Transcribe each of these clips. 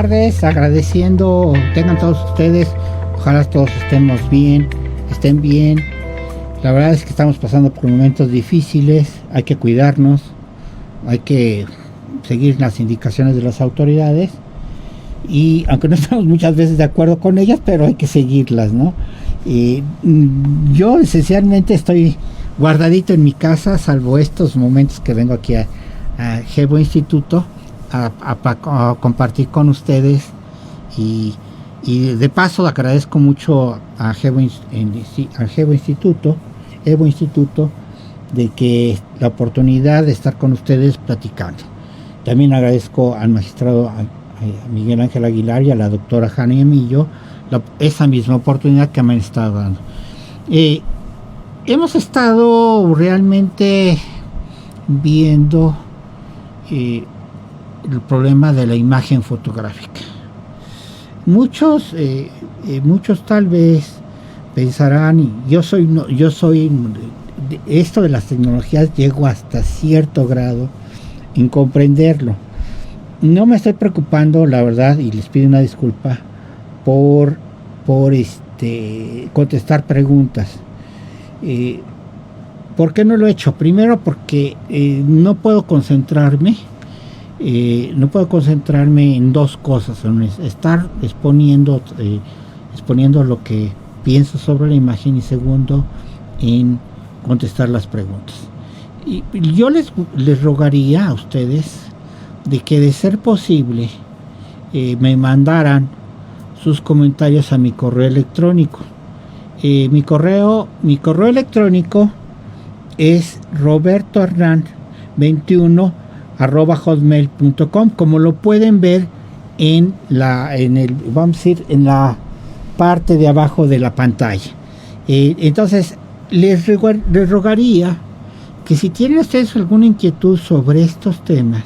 tardes, agradeciendo, tengan todos ustedes, ojalá todos estén bien. La verdad es que estamos pasando por momentos difíciles, hay que cuidarnos, hay que seguir las indicaciones de las autoridades y aunque no estamos muchas veces de acuerdo con ellas, pero hay que seguirlas, ¿no? Yo esencialmente estoy guardadito en mi casa, salvo estos momentos que vengo aquí a Gebo Instituto a compartir con ustedes y de paso agradezco mucho a Gebo Instituto de que la oportunidad de estar con ustedes platicando. También agradezco al magistrado a Miguel Ángel Aguilar y a la doctora Jani Emillo esa misma oportunidad que me han estado dando. Hemos estado realmente viendo el problema de la imagen fotográfica. Muchos tal vez pensarán, y yo soy esto de las tecnologías llego hasta cierto grado en comprenderlo. No me estoy preocupando, la verdad, y les pido una disculpa por contestar preguntas. ¿Por qué no lo he hecho? Primero porque no puedo concentrarme en dos cosas, en estar exponiendo lo que pienso sobre la imagen, y segundo en contestar las preguntas. Y yo les rogaría a ustedes de que, de ser posible, me mandaran sus comentarios a mi correo electrónico. Mi correo electrónico es robertohernán21@hotmail.com, como lo pueden ver en la parte de abajo de la pantalla. Entonces les rogaría que, si tienen ustedes alguna inquietud sobre estos temas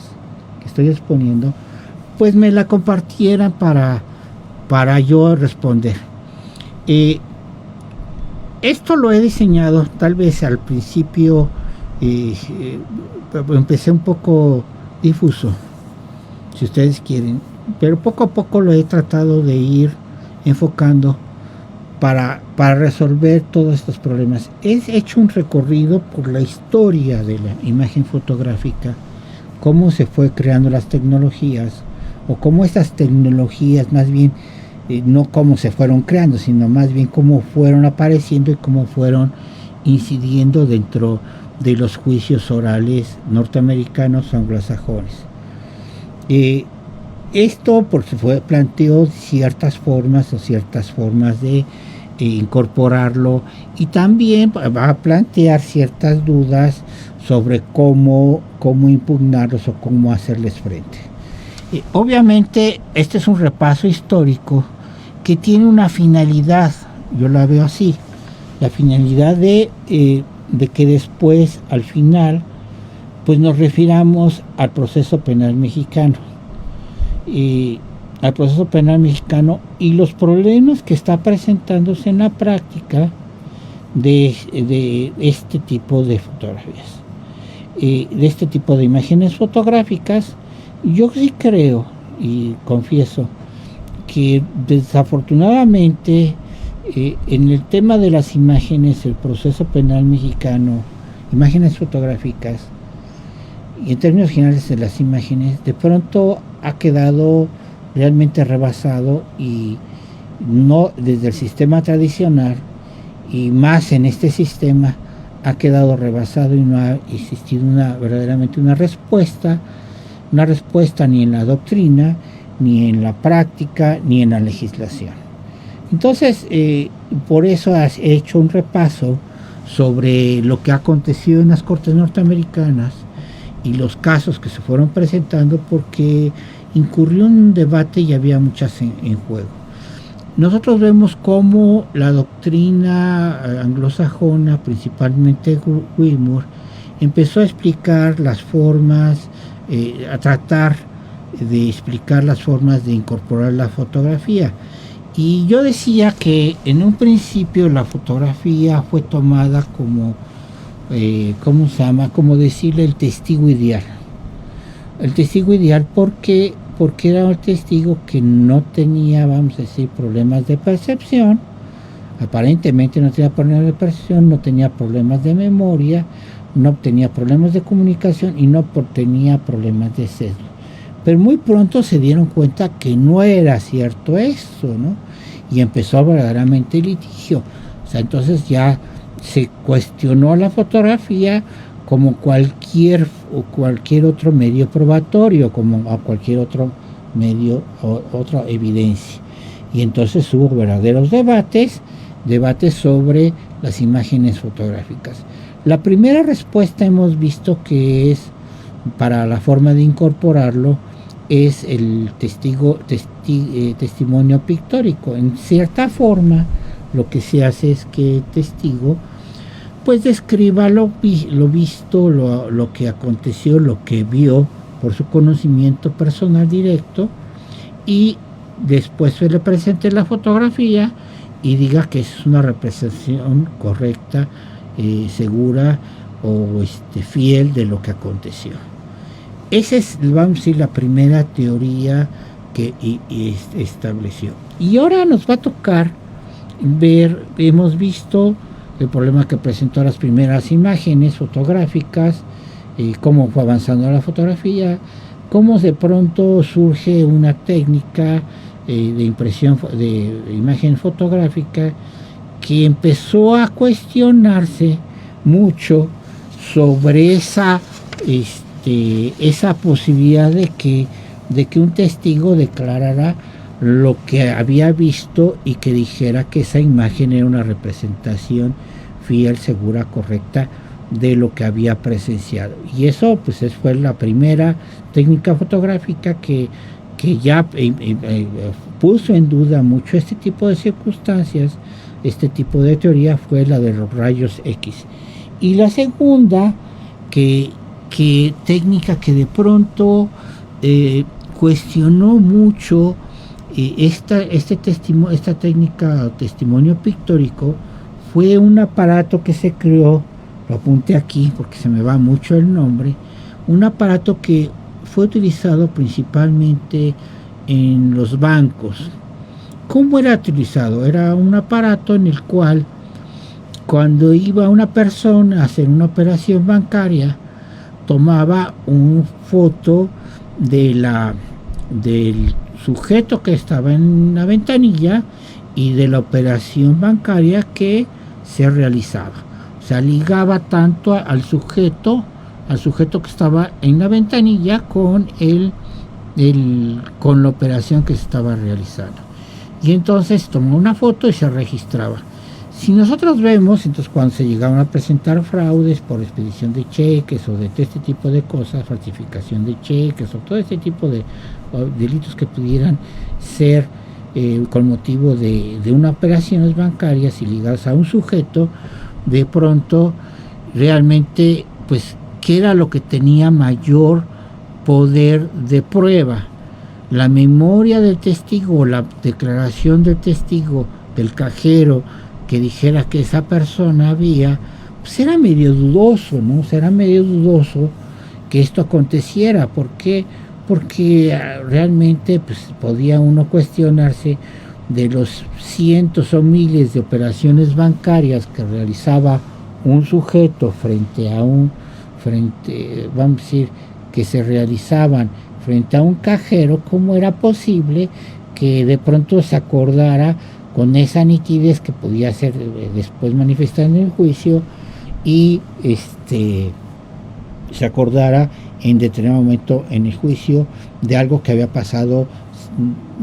que estoy exponiendo, pues me la compartieran para yo responder. Esto lo he diseñado, tal vez al principio empecé un poco difuso, si ustedes quieren, pero poco a poco lo he tratado de ir enfocando para resolver todos estos problemas. He hecho un recorrido por la historia de la imagen fotográfica, cómo se fue creando las tecnologías, o cómo estas tecnologías, más bien, no cómo se fueron creando, sino más bien cómo fueron apareciendo y cómo fueron incidiendo dentro de los juicios orales norteamericanos o anglosajones. Esto porque planteó ciertas formas de incorporarlo, y también va a plantear ciertas dudas sobre cómo impugnarlos o cómo hacerles frente. Obviamente este es un repaso histórico que tiene una finalidad, yo la veo así, la finalidad de que después, al final, pues nos refiramos al proceso penal mexicano, y los problemas que está presentándose en la práctica de este tipo de fotografías, de este tipo de imágenes fotográficas. Yo sí creo y confieso que desafortunadamente en el tema de las imágenes, el proceso penal mexicano, imágenes fotográficas, y en términos generales de las imágenes, de pronto ha quedado realmente rebasado, y no desde el sistema tradicional, y más en este sistema ha quedado rebasado, y no ha existido verdaderamente una respuesta ni en la doctrina, ni en la práctica, ni en la legislación. Entonces, por eso he hecho un repaso sobre lo que ha acontecido en las cortes norteamericanas y los casos que se fueron presentando, porque incurrió en un debate y había muchas en juego. Nosotros vemos cómo la doctrina anglosajona, principalmente Wilmore, empezó a explicar las formas, a tratar de explicar las formas de incorporar la fotografía. Y yo decía que en un principio la fotografía fue tomada como, como decirle el testigo ideal. El testigo ideal, ¿por qué? porque era un testigo que no tenía, vamos a decir, problemas de percepción. Aparentemente no tenía problemas de percepción, no tenía problemas de memoria, no tenía problemas de comunicación y no tenía problemas de sesgo. Pero muy pronto se dieron cuenta que no era cierto eso, ¿no? Y empezó verdaderamente el litigio. O sea, entonces ya se cuestionó la fotografía como cualquier otro medio probatorio, como a cualquier otro medio o otra evidencia. Y entonces hubo verdaderos debates sobre las imágenes fotográficas. La primera respuesta hemos visto que es, para la forma de incorporarlo, es el testimonio pictórico. En cierta forma, lo que se hace es que el testigo pues describa lo visto, lo que aconteció, lo que vio por su conocimiento personal directo, y después se le presente la fotografía y diga que es una representación correcta, segura o fiel de lo que aconteció. Esa es, vamos a decir, la primera teoría que estableció. Y ahora nos va a tocar ver, hemos visto el problema que presentó las primeras imágenes fotográficas, cómo fue avanzando la fotografía, cómo de pronto surge una técnica de impresión de imagen fotográfica que empezó a cuestionarse mucho sobre esa posibilidad de que un testigo declarara lo que había visto y que dijera que esa imagen era una representación fiel, segura, correcta de lo que había presenciado. Y eso pues fue la primera técnica fotográfica que ya puso en duda mucho este tipo de circunstancias. Este tipo de teoría fue la de los rayos X. Y la segunda técnica que de pronto cuestionó mucho esta técnica o testimonio pictórico fue un aparato que se creó, lo apunté aquí porque se me va mucho el nombre, un aparato que fue utilizado principalmente en los bancos. ¿Cómo era utilizado? Era un aparato en el cual, cuando iba una persona a hacer una operación bancaria, tomaba una foto del sujeto que estaba en la ventanilla y de la operación bancaria que se realizaba. O sea, ligaba tanto al sujeto que estaba en la ventanilla con la operación que se estaba realizando. Y entonces tomó una foto y se registraba. Si nosotros vemos, entonces cuando se llegaban a presentar fraudes por expedición de cheques o de este tipo de cosas, falsificación de cheques o todo este tipo de delitos que pudieran ser con motivo de una operaciones bancarias y ligadas a un sujeto, de pronto realmente, pues, ¿qué era lo que tenía mayor poder de prueba? La memoria del testigo, la declaración del testigo, del cajero, que dijera que esa persona había, pues era medio dudoso, ¿no? Era medio dudoso que esto aconteciera. ¿Por qué? Porque realmente pues, podía uno cuestionarse de los cientos o miles de operaciones bancarias que realizaba un sujeto vamos a decir, que se realizaban frente a un cajero. ¿Cómo era posible que de pronto se acordara con esa nitidez que podía ser después manifestada en el juicio y se acordara en determinado momento en el juicio de algo que había pasado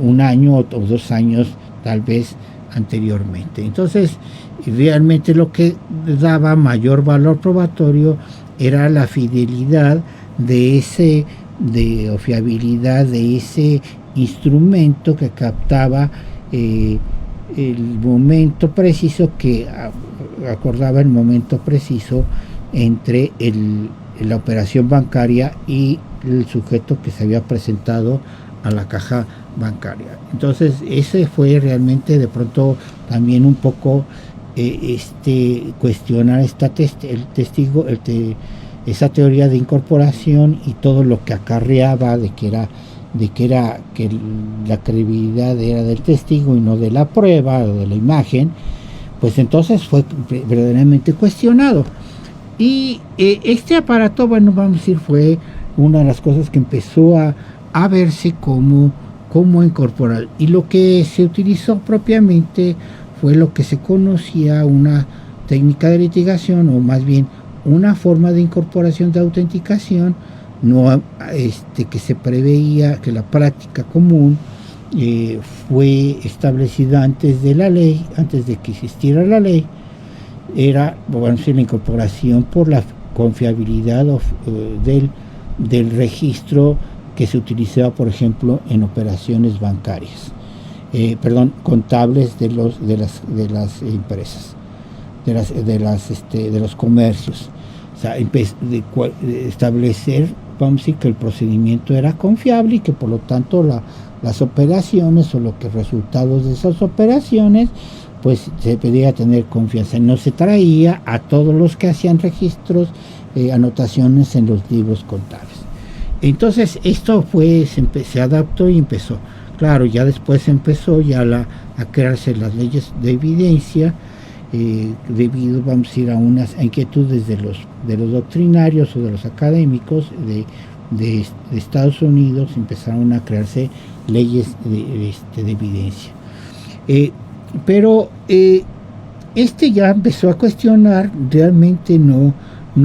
un año o 2 años tal vez anteriormente? Entonces realmente lo que daba mayor valor probatorio era la fidelidad o fiabilidad de ese instrumento que captaba el momento preciso, que acordaba el momento preciso entre la operación bancaria y el sujeto que se había presentado a la caja bancaria. Entonces ese fue realmente de pronto también un poco cuestionar esa teoría de incorporación y todo lo que acarreaba de que era que la credibilidad era del testigo y no de la prueba o de la imagen, pues entonces fue verdaderamente cuestionado. Y este aparato, bueno, vamos a decir, fue una de las cosas que empezó a verse como incorporar. Y lo que se utilizó propiamente fue lo que se conocía una técnica de litigación, o más bien una forma de incorporación de autenticación, no que se preveía que la práctica común fue establecida antes de la ley, antes de que existiera la ley. Era, vamos a decir, la incorporación por la confiabilidad del registro que se utilizaba, por ejemplo, en operaciones bancarias, contables de las empresas, de los comercios. O sea, establecer, vamos a decir, que el procedimiento era confiable y que por lo tanto las operaciones o los resultados de esas operaciones, pues se pedía tener confianza. No se traía a todos los que hacían registros, anotaciones en los libros contables. Entonces esto se adaptó y empezó. Claro, ya después empezó a crearse las leyes de evidencia, debido, vamos a decir, a unas inquietudes de los doctrinarios o de los académicos de Estados Unidos. Empezaron a crearse leyes de evidencia. Pero ya empezó a cuestionar, realmente no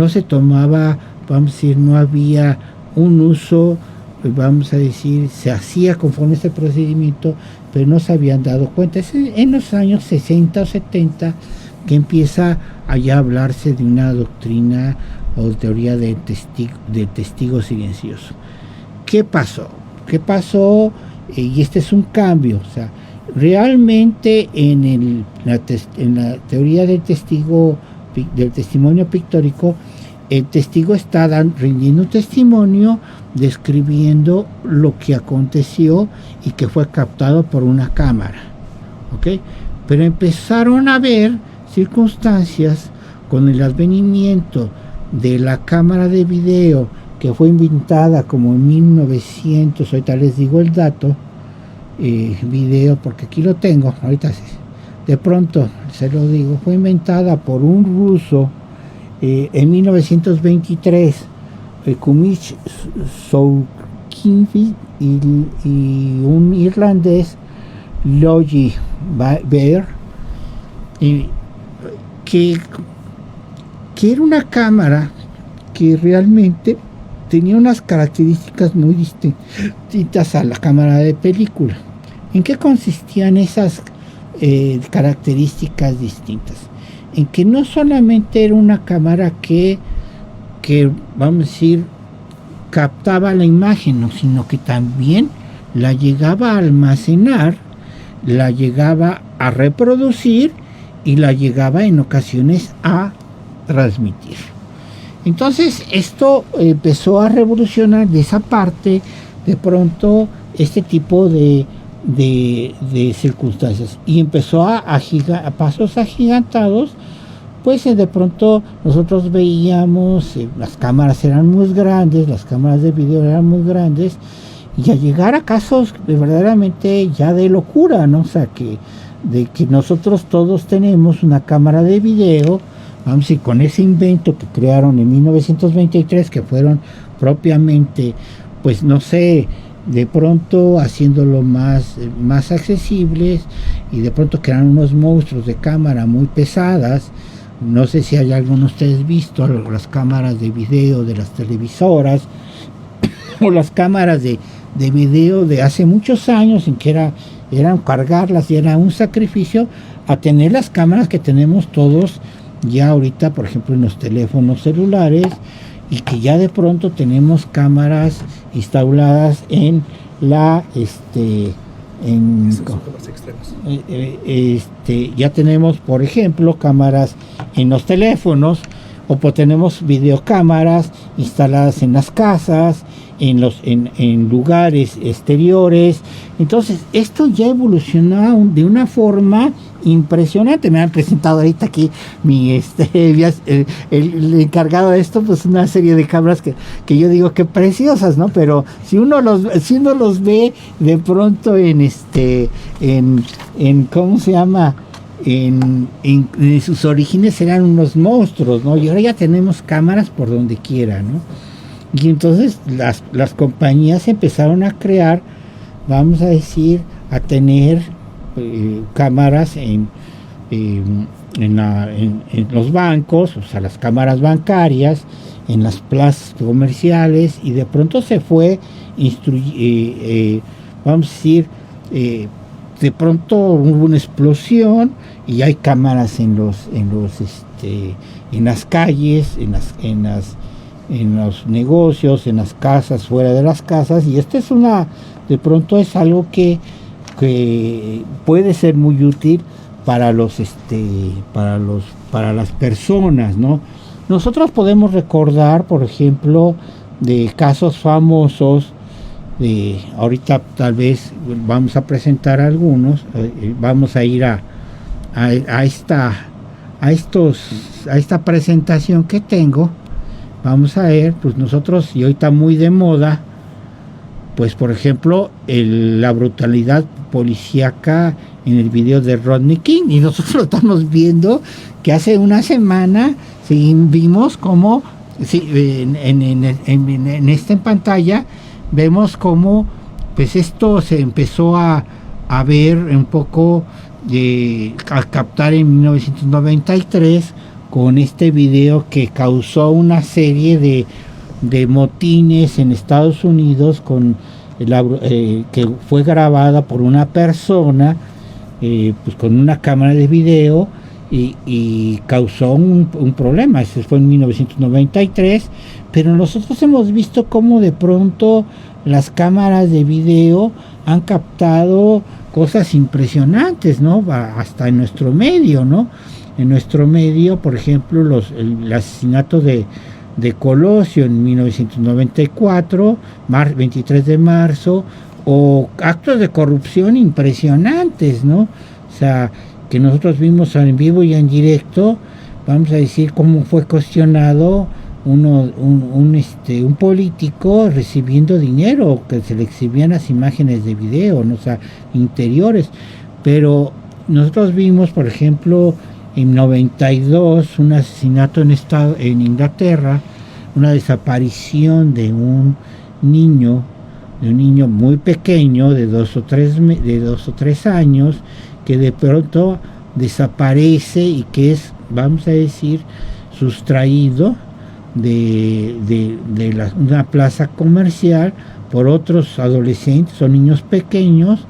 se tomaba, vamos a decir, no había un uso, vamos a decir, se hacía conforme a este procedimiento, pero no se habían dado cuenta. Es en los años 60 o 70 que empieza a ya hablarse de una doctrina o teoría del testigo silencioso. ¿Qué pasó? Y este es un cambio. O sea, realmente en la teoría del testimonio pictórico, el testigo está rindiendo un testimonio describiendo lo que aconteció y que fue captado por una cámara, ¿ok? Pero empezaron a haber circunstancias con el advenimiento de la cámara de video, que fue inventada como en 1900, ahorita les digo el dato, video, porque aquí lo tengo, ahorita de pronto se lo digo, fue inventada por un ruso en 1923, Kumich Soukinvi, y un irlandés, Logie Baer, que era una cámara que realmente tenía unas características muy distintas a la cámara de película. ¿En qué consistían esas características distintas? En que no solamente era una cámara que vamos a decir, captaba la imagen, sino que también la llegaba a almacenar, la llegaba a reproducir y la llegaba en ocasiones a transmitir. Entonces esto empezó a revolucionar de esa parte, de pronto, este tipo de circunstancias, y empezó a pasos agigantados. Pues de pronto nosotros veíamos, las cámaras eran muy grandes, las cámaras de video eran muy grandes, y a llegar a casos verdaderamente ya de locura, ¿no? O sea, que nosotros todos tenemos una cámara de video, vamos a decir, con ese invento que crearon en 1923, que fueron propiamente, pues no sé, de pronto haciéndolo más accesibles, y de pronto crearon unos monstruos de cámara muy pesadas. No sé si hay alguno de ustedes visto las cámaras de video de las televisoras o las cámaras de video de hace muchos años, en que eran cargarlas y era un sacrificio, a tener las cámaras que tenemos todos ya ahorita, por ejemplo, en los teléfonos celulares, y que ya de pronto tenemos cámaras instaladas en ya tenemos, por ejemplo, cámaras en los teléfonos, o tenemos videocámaras instaladas en las casas, en lugares exteriores. Entonces esto ya evolucionó de una forma impresionante. Me han presentado ahorita aquí el encargado de esto, pues una serie de cámaras que yo digo que preciosas, ¿no? Pero si uno los ve de pronto en ¿cómo se llama? En sus orígenes eran unos monstruos, ¿no? Y ahora ya tenemos cámaras por donde quiera, ¿no? Y entonces las compañías empezaron a crear, vamos a decir, a tener cámaras en los bancos, o sea, las cámaras bancarias, en las plazas comerciales, y de pronto se fue vamos a decir, de pronto hubo una explosión y hay cámaras en las calles, en los negocios, en las casas, fuera de las casas, y esto de pronto es algo que puede ser muy útil para las personas, ¿no? Nosotros podemos recordar, por ejemplo, de casos famosos, ahorita tal vez vamos a presentar algunos, vamos a ir a esta presentación que tengo. Vamos a ver, pues nosotros, y hoy está muy de moda, pues por ejemplo, la brutalidad policíaca en el video de Rodney King, y nosotros lo estamos viendo que hace una semana vimos como en esta pantalla vemos cómo pues esto se empezó a ver un poco, a captar en 1993 con este video que causó una serie de motines en Estados Unidos, que fue grabada por una persona pues con una cámara de video, y causó un problema. Eso fue en 1993, pero nosotros hemos visto cómo de pronto las cámaras de video han captado cosas impresionantes, ¿no? Hasta en nuestro medio, ¿no? En nuestro medio, por ejemplo, el asesinato de Colosio en 1994, 23 de marzo, o actos de corrupción impresionantes, ¿no? O sea, que nosotros vimos en vivo y en directo, vamos a decir cómo fue cuestionado un político recibiendo dinero, que se le exhibían las imágenes de video, ¿no? O sea, interiores. Pero nosotros vimos, por ejemplo, en 92, un asesinato en Inglaterra, una desaparición de un niño muy pequeño, de 2 o 3 años, que de pronto desaparece y que es, vamos a decir, sustraído de una plaza comercial por otros adolescentes o niños pequeños,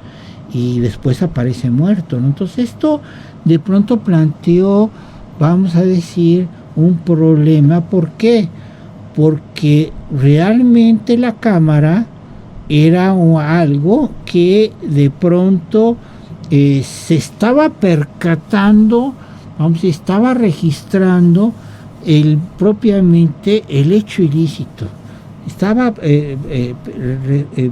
y después aparece muerto, ¿no? Entonces esto de pronto planteó, vamos a decir, un problema. ¿Por qué? Porque realmente la cámara era algo que de pronto se estaba percatando, estaba registrando propiamente el hecho ilícito. Estaba,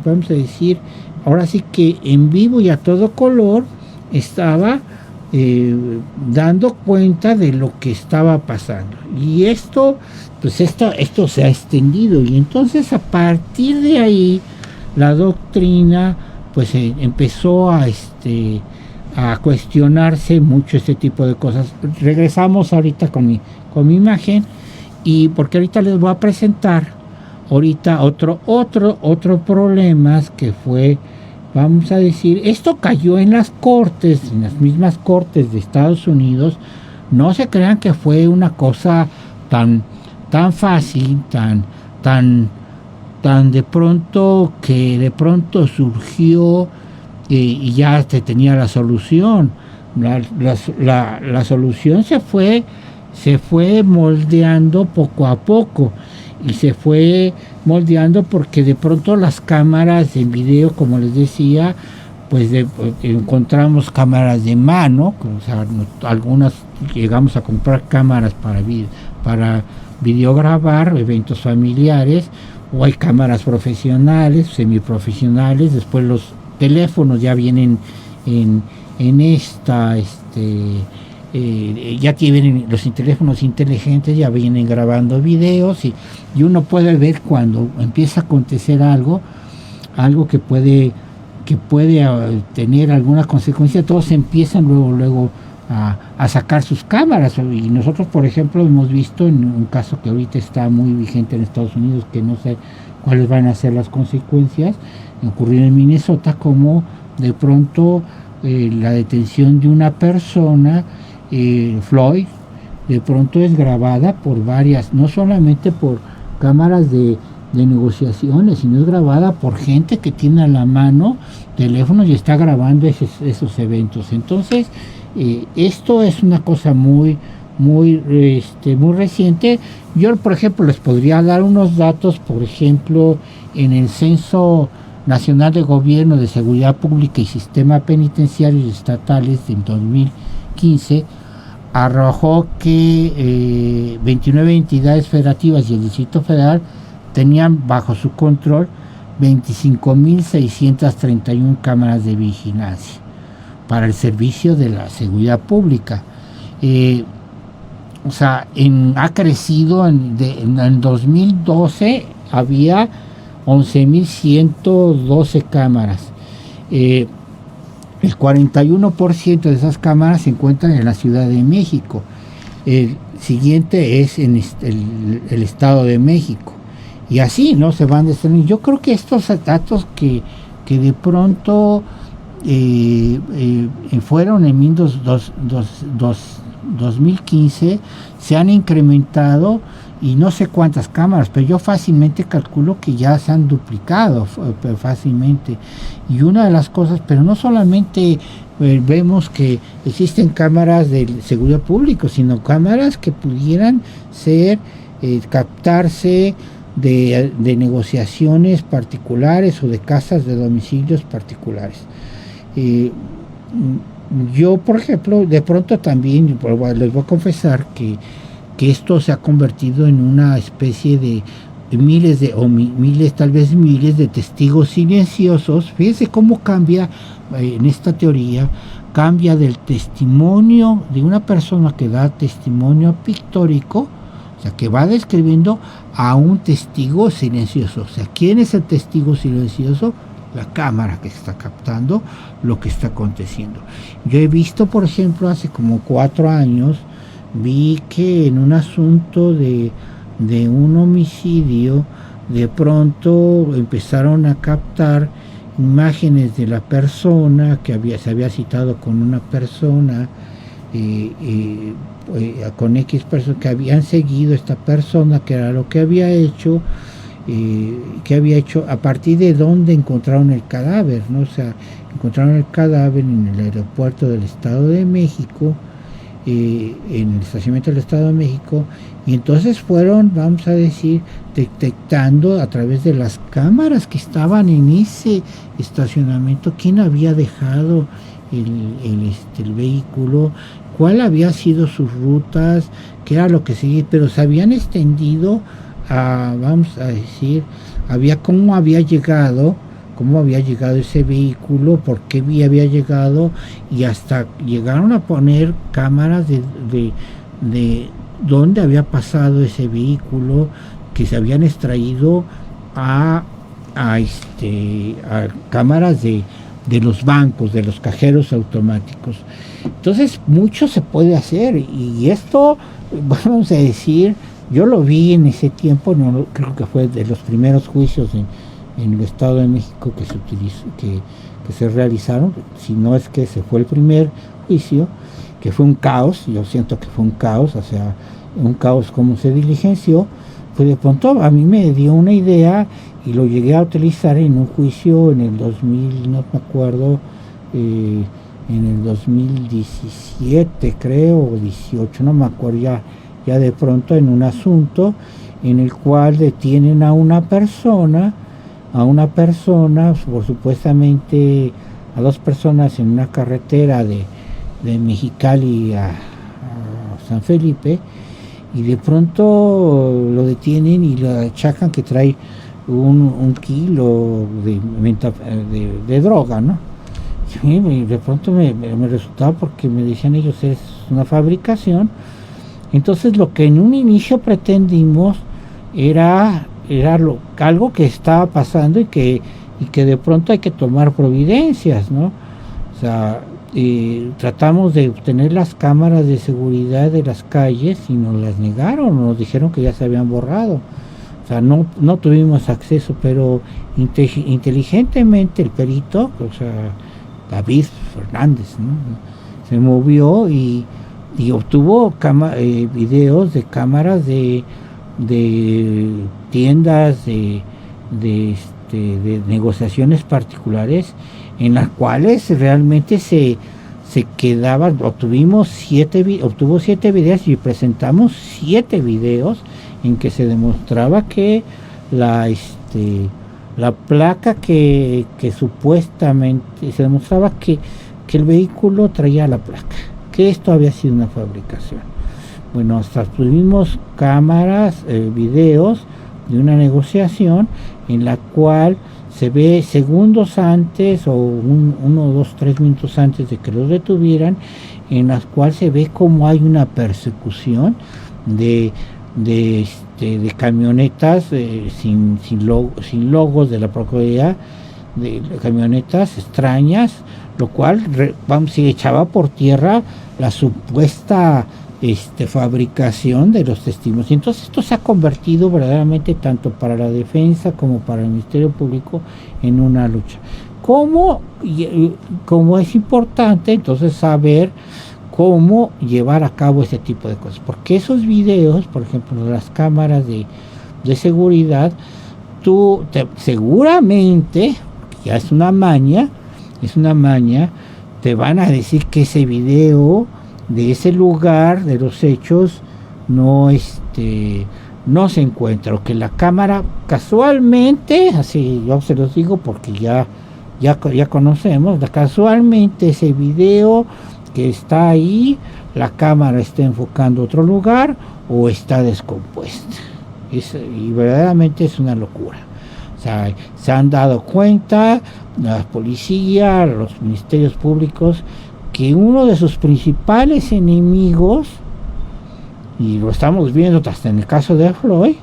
vamos a decir, ahora sí que en vivo y a todo color, estaba dando cuenta de lo que estaba pasando. Y esto se ha extendido, y entonces a partir de ahí la doctrina pues empezó a cuestionarse mucho este tipo de cosas. Regresamos ahorita con mi imagen, y porque ahorita les voy a presentar otro problema que fue, vamos a decir, esto cayó en las mismas cortes de Estados Unidos. No se crean que fue una cosa tan fácil, tan de pronto, que de pronto surgió y ya se tenía la solución. La solución se fue moldeando poco a poco, y se fue moldeando porque de pronto las cámaras de video, como les decía, pues encontramos cámaras de mano, o sea, algunas llegamos a comprar cámaras para videograbar eventos familiares, o hay cámaras profesionales, semiprofesionales. Después los teléfonos ya vienen en en esta, ya tienen los teléfonos inteligentes, ya vienen grabando videos y uno puede ver cuando empieza a acontecer algo que puede tener alguna consecuencia. Todos empiezan luego a sacar sus cámaras, y nosotros, por ejemplo, hemos visto en un caso que ahorita está muy vigente en Estados Unidos, que no sé cuáles van a ser las consecuencias, ocurrió en Minnesota, como de pronto la detención de una persona, Floyd, de pronto es grabada por varias, no solamente por cámaras de negociaciones, sino es grabada por gente que tiene a la mano teléfonos y está grabando esos eventos. Entonces, esto es una cosa muy reciente. Yo, por ejemplo, les podría dar unos datos. Por ejemplo, en el Censo Nacional de Gobierno de Seguridad Pública y Sistema Penitenciarios Estatales en 2015 arrojó que 29 entidades federativas y el Distrito Federal tenían bajo su control 25.631 cámaras de vigilancia para el servicio de la seguridad pública. O sea, ha crecido. En 2012 había 11.112 cámaras. El 41% de esas cámaras se encuentran en la Ciudad de México. El siguiente es en el Estado de México. Y así, ¿no? Se van descendiendo. Yo creo que estos datos que de pronto fueron en 2015 se han incrementado, y no sé cuántas cámaras, pero yo fácilmente calculo que ya se han duplicado fácilmente. Y una de las cosas, pero no solamente vemos que existen cámaras de seguridad pública, sino cámaras que pudieran ser captarse de negociaciones particulares o de casas de domicilios particulares. Yo, por ejemplo, de pronto también les voy a confesar que esto se ha convertido en una especie de miles, tal vez miles de testigos silenciosos. Fíjense cómo cambia en esta teoría, cambia del testimonio de una persona que da testimonio pictórico, o sea, que va describiendo, a un testigo silencioso. O sea, ¿quién es el testigo silencioso? La cámara que está captando lo que está aconteciendo. Yo he visto, por ejemplo, hace como 4 años, vi que en un asunto de un homicidio, de pronto empezaron a captar imágenes de la persona que se había citado con una persona, con X personas que habían seguido esta persona, que era lo que había hecho, a partir de donde encontraron el cadáver, ¿no? O sea, encontraron el cadáver en el aeropuerto del Estado de México, en el estacionamiento del Estado de México, y entonces fueron, vamos a decir, detectando a través de las cámaras que estaban en ese estacionamiento quién había dejado el vehículo, cuál había sido sus rutas, qué era lo que seguía, pero se habían extendido a, vamos a decir, cómo había llegado ese vehículo, por qué vía había llegado, y hasta llegaron a poner cámaras de dónde había pasado ese vehículo, que se habían extraído a cámaras de los bancos, de los cajeros automáticos. Entonces, mucho se puede hacer, y esto, vamos a decir, yo lo vi en ese tiempo, no creo que fue de los primeros juicios en el Estado de México que se realizaron, si no es que ese fue el primer juicio, que fue un caos. Yo siento que fue un caos, o sea, un caos como se diligenció. Pues de pronto a mí me dio una idea y lo llegué a utilizar en un juicio en el 2000, no me acuerdo, en el 2017 creo, o 18, no me acuerdo, ya de pronto, en un asunto en el cual detienen a una persona, por supuestamente a 2 personas en una carretera de Mexicali a San Felipe, y de pronto lo detienen y lo achacan que trae un kilo de droga, ¿no? Sí, de pronto me resultaba, porque me decían ellos, es una fabricación. Entonces lo que en un inicio pretendimos era algo que estaba pasando, y que de pronto hay que tomar providencias, ¿no? O sea, tratamos de obtener las cámaras de seguridad de las calles y nos las negaron, nos dijeron que ya se habían borrado. O sea, no tuvimos acceso, pero inteligentemente el perito, o sea, David Fernández, ¿no?, se movió y obtuvo videos de cámaras de tiendas de negociaciones particulares, en las cuales realmente se quedaban. Obtuvo 7 videos y presentamos 7 videos en que se demostraba que la placa que supuestamente se demostraba que el vehículo traía la placa, que esto había sido una fabricación. Bueno, hasta tuvimos cámaras, videos de una negociación en la cual se ve segundos antes, o 1, 2, 3 minutos antes de que los detuvieran, en las cuales se ve como hay una persecución de camionetas sin logos de la Procuraduría, de camionetas extrañas, lo cual se echaba por tierra la supuesta fabricación de los testimonios. Y entonces esto se ha convertido verdaderamente, tanto para la defensa como para el Ministerio Público, en una lucha. Como es importante entonces saber cómo llevar a cabo este tipo de cosas, porque esos videos, por ejemplo, las cámaras de seguridad, seguramente, ya es una maña, te van a decir que ese video de ese lugar de los hechos no se encuentra, o que la cámara casualmente, así yo se los digo porque ya conocemos, casualmente ese video que está ahí, la cámara está enfocando otro lugar o está descompuesta. Y verdaderamente es una locura. O sea, se han dado cuenta la policía, los ministerios públicos, que uno de sus principales enemigos, y lo estamos viendo hasta en el caso de Floyd,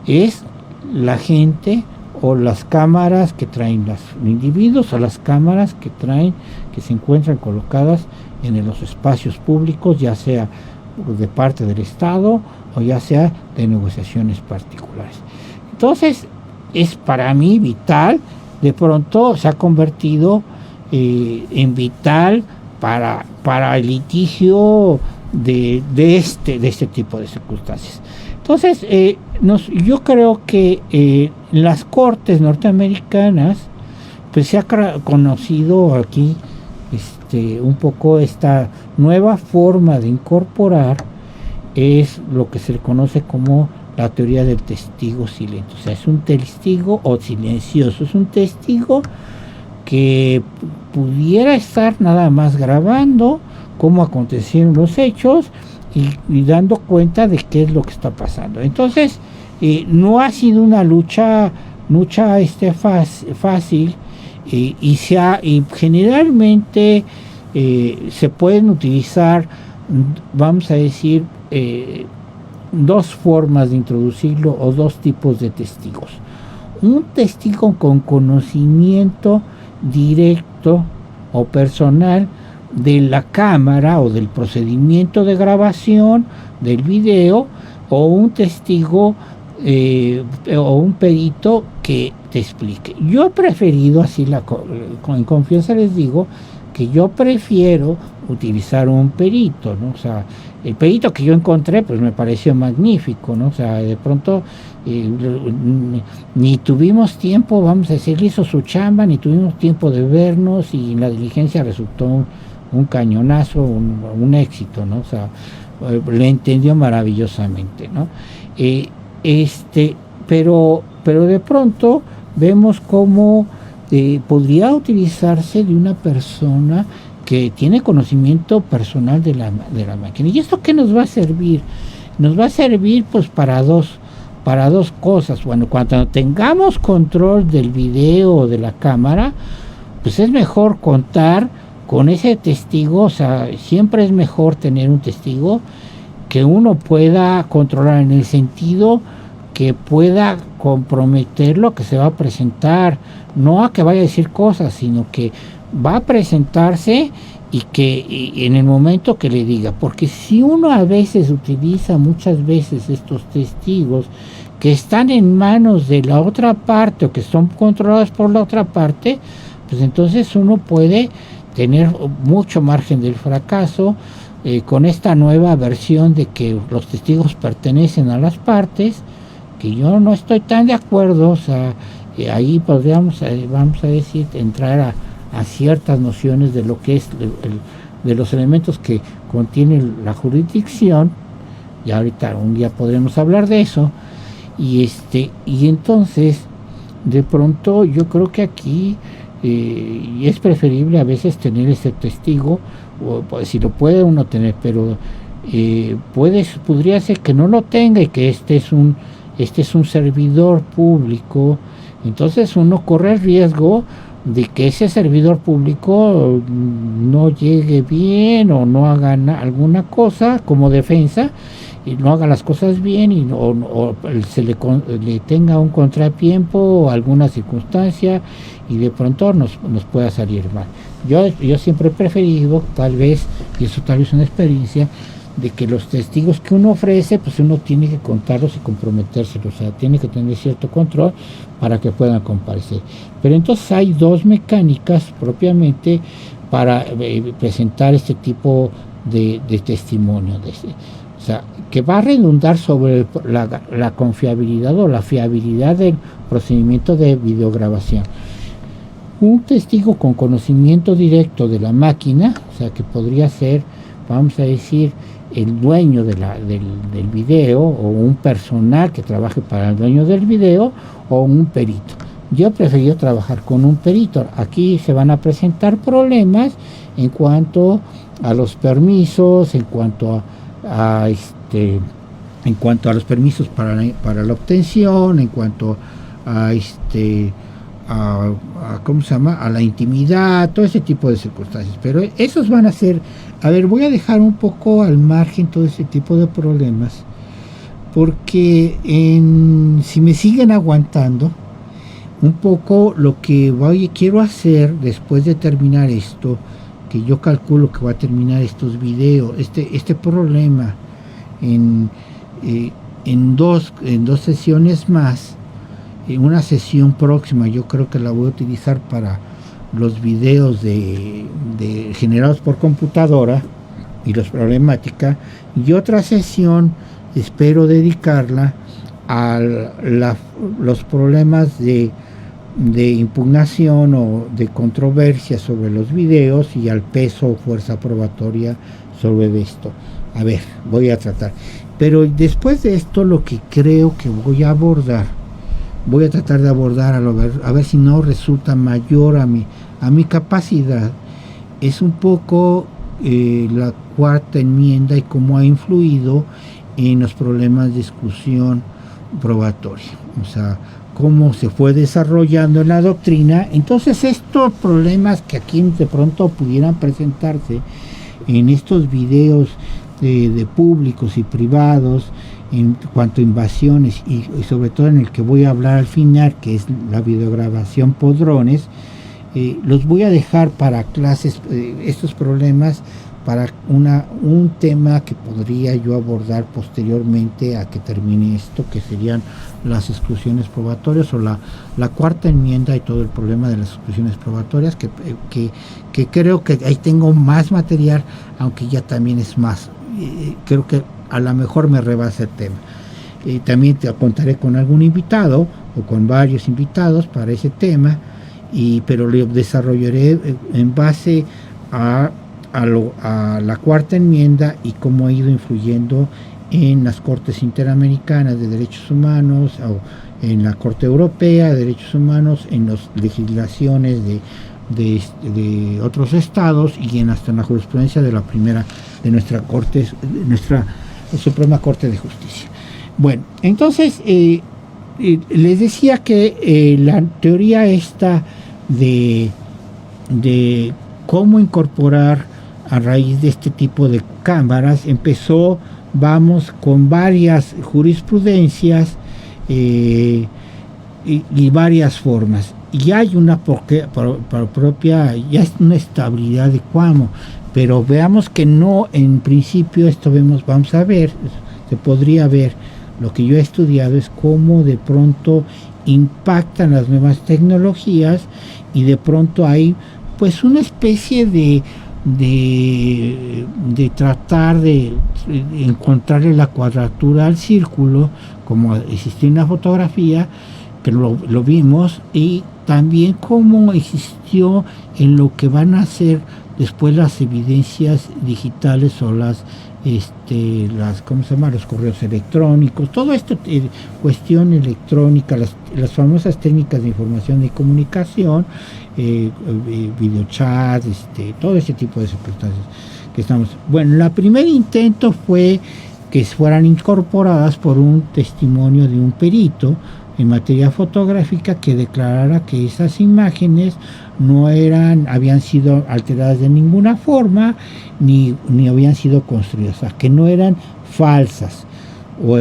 es la gente, o las cámaras que traen los individuos, o las cámaras que se encuentran colocadas en los espacios públicos, ya sea de parte del Estado o ya sea de negociaciones particulares. Entonces es para mí vital, de pronto se ha convertido en vital para el litigio de este tipo de circunstancias. Entonces yo creo que en las cortes norteamericanas pues se ha conocido aquí un poco esta nueva forma de incorporar, es lo que se le conoce como la teoría del testigo silente. O sea, es un testigo o silencioso, es un testigo que pudiera estar nada más grabando cómo acontecieron los hechos y dando cuenta de qué es lo que está pasando. Entonces no ha sido una lucha fácil, y generalmente se pueden utilizar, vamos a decir, dos formas de introducirlo, o dos tipos de testigos. Un testigo con conocimiento directo o personal de la cámara o del procedimiento de grabación del video, o un testigo o un perito que te explique. Yo he preferido, así en confianza les digo, que yo prefiero utilizar un perito, ¿no? O sea, el perito que yo encontré pues me pareció magnífico, ¿no? O sea, de pronto ni tuvimos tiempo, vamos a decir, hizo su chamba, ni tuvimos tiempo de vernos, y la diligencia resultó un cañonazo, un éxito, ¿no? O sea, le entendió maravillosamente, ¿no? Pero de pronto vemos cómo podría utilizarse de una persona que tiene conocimiento personal de la máquina. ¿Y esto qué nos va a servir? Nos va a servir pues para dos cosas. Bueno, cuando tengamos control del video o de la cámara, pues es mejor contar con ese testigo. O sea, siempre es mejor tener un testigo que uno pueda controlar, en el sentido que pueda comprometer lo que se va a presentar, no a que vaya a decir cosas, sino que va a presentarse y en el momento que le diga, porque si uno a veces utiliza muchas veces estos testigos que están en manos de la otra parte o que son controlados por la otra parte, pues entonces uno puede tener mucho margen del fracaso. Con esta nueva versión de que los testigos pertenecen a las partes, que yo no estoy tan de acuerdo. O sea, ahí podríamos, vamos a decir, entrar a ciertas nociones de lo que es de los elementos que contiene la jurisdicción, y ahorita un día podremos hablar de eso. Y entonces de pronto yo creo que aquí es preferible a veces tener ese testigo, o pues, si lo puede uno tener, pero podría ser que no lo tenga y que este es un servidor público. Entonces uno corre el riesgo de que ese servidor público no llegue bien o no haga alguna cosa como defensa, y no haga las cosas bien, y o se le tenga un contratiempo o alguna circunstancia, y de pronto nos pueda salir mal. Yo siempre he preferido, tal vez, y eso tal vez es una experiencia, de que los testigos que uno ofrece, pues uno tiene que contarlos y comprometérselos. O sea, tiene que tener cierto control para que puedan comparecer. Pero entonces hay dos mecánicas propiamente para presentar este tipo de testimonio. O sea, que va a redundar sobre la confiabilidad o la fiabilidad del procedimiento de videograbación. Un testigo con conocimiento directo de la máquina, o sea, que podría ser, vamos a decir, el dueño del video, o un personal que trabaje para el dueño del video, o un perito. Yo he preferido trabajar con un perito. Aquí se van a presentar problemas en cuanto a los permisos, en cuanto a los permisos para la obtención, en cuanto a ¿cómo se llama? A la intimidad, todo ese tipo de circunstancias. Pero esos van a ser, voy a dejar un poco al margen todo ese tipo de problemas, porque si me siguen aguantando un poco, lo que quiero hacer después de terminar esto, que yo calculo que va a terminar estos videos, este problema en dos sesiones más. En una sesión próxima yo creo que la voy a utilizar para los videos generados por computadora y los problemática, y otra sesión espero dedicarla a los problemas de impugnación o de controversia sobre los videos, y al peso o fuerza probatoria sobre esto. Voy a tratar, pero después de esto, lo que creo que voy a tratar de abordar, a ver si no resulta mayor a mi capacidad, es un poco la cuarta enmienda y cómo ha influido en los problemas de exclusión probatoria. O sea, cómo se fue desarrollando en la doctrina. Entonces, estos problemas que aquí de pronto pudieran presentarse en estos videos de públicos y privados, en cuanto a invasiones, y sobre todo en el que voy a hablar al final, que es la videograbación por drones, los voy a dejar para clases, estos problemas, para un tema que podría yo abordar posteriormente a que termine esto, que serían las exclusiones probatorias, o la cuarta enmienda y todo el problema de las exclusiones probatorias, que creo que ahí tengo más material, aunque ya también es más, creo que a lo mejor me rebasa el tema. También te contaré con algún invitado o con varios invitados para ese tema, pero lo desarrollaré en base a la cuarta enmienda y cómo ha ido influyendo en las Cortes Interamericanas de Derechos Humanos, o en la Corte Europea de Derechos Humanos, en las legislaciones de otros estados, y hasta en la jurisprudencia de nuestra Corte, nuestra Suprema Corte de Justicia. Bueno, entonces les decía que la teoría esta de de cómo incorporar a raíz de este tipo de cámaras. Empezó, vamos, con varias jurisprudencias y varias formas. Y hay una propia, ya es una estabilidad de Cuamo, pero veamos que no, en principio esto vamos a ver, se podría ver, lo que yo he estudiado es cómo de pronto impactan las nuevas tecnologías y de pronto hay pues una especie de tratar de encontrarle la cuadratura al círculo, como existió en la fotografía, que lo vimos, y también cómo existió en lo que van a ser después las evidencias digitales o las ¿cómo se llama? Los correos electrónicos, todo esto, cuestión electrónica, las famosas técnicas de información y comunicación, videochat, todo ese tipo de circunstancias que estamos. Bueno, el primer intento fue que fueran incorporadas por un testimonio de un perito en materia fotográfica que declarara que esas imágenes no habían sido alteradas de ninguna forma ni habían sido construidas, o sea, que no eran falsas o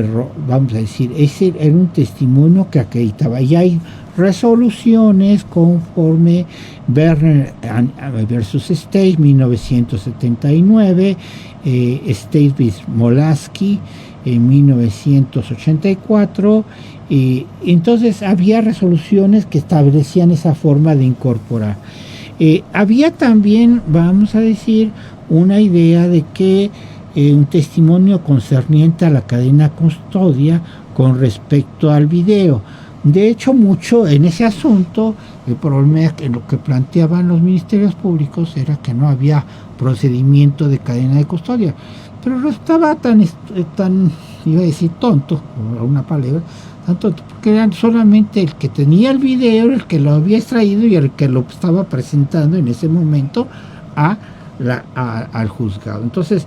vamos a decir, ese era un testimonio que acreditaba. Y hay resoluciones conforme Werner versus State 1979, State v. Molaski en 1984. Entonces había resoluciones que establecían esa forma de incorporar. Había también, vamos a decir, una idea de que un testimonio concerniente a la cadena custodia con respecto al video. De hecho, mucho en ese asunto, el problema es que lo que planteaban los ministerios públicos era que no había procedimiento de cadena de custodia, pero resultaba tan iba a decir tonto, o una palabra, tan tonto, porque era solamente el que tenía el video, el que lo había extraído y el que lo estaba presentando en ese momento al juzgado. Entonces,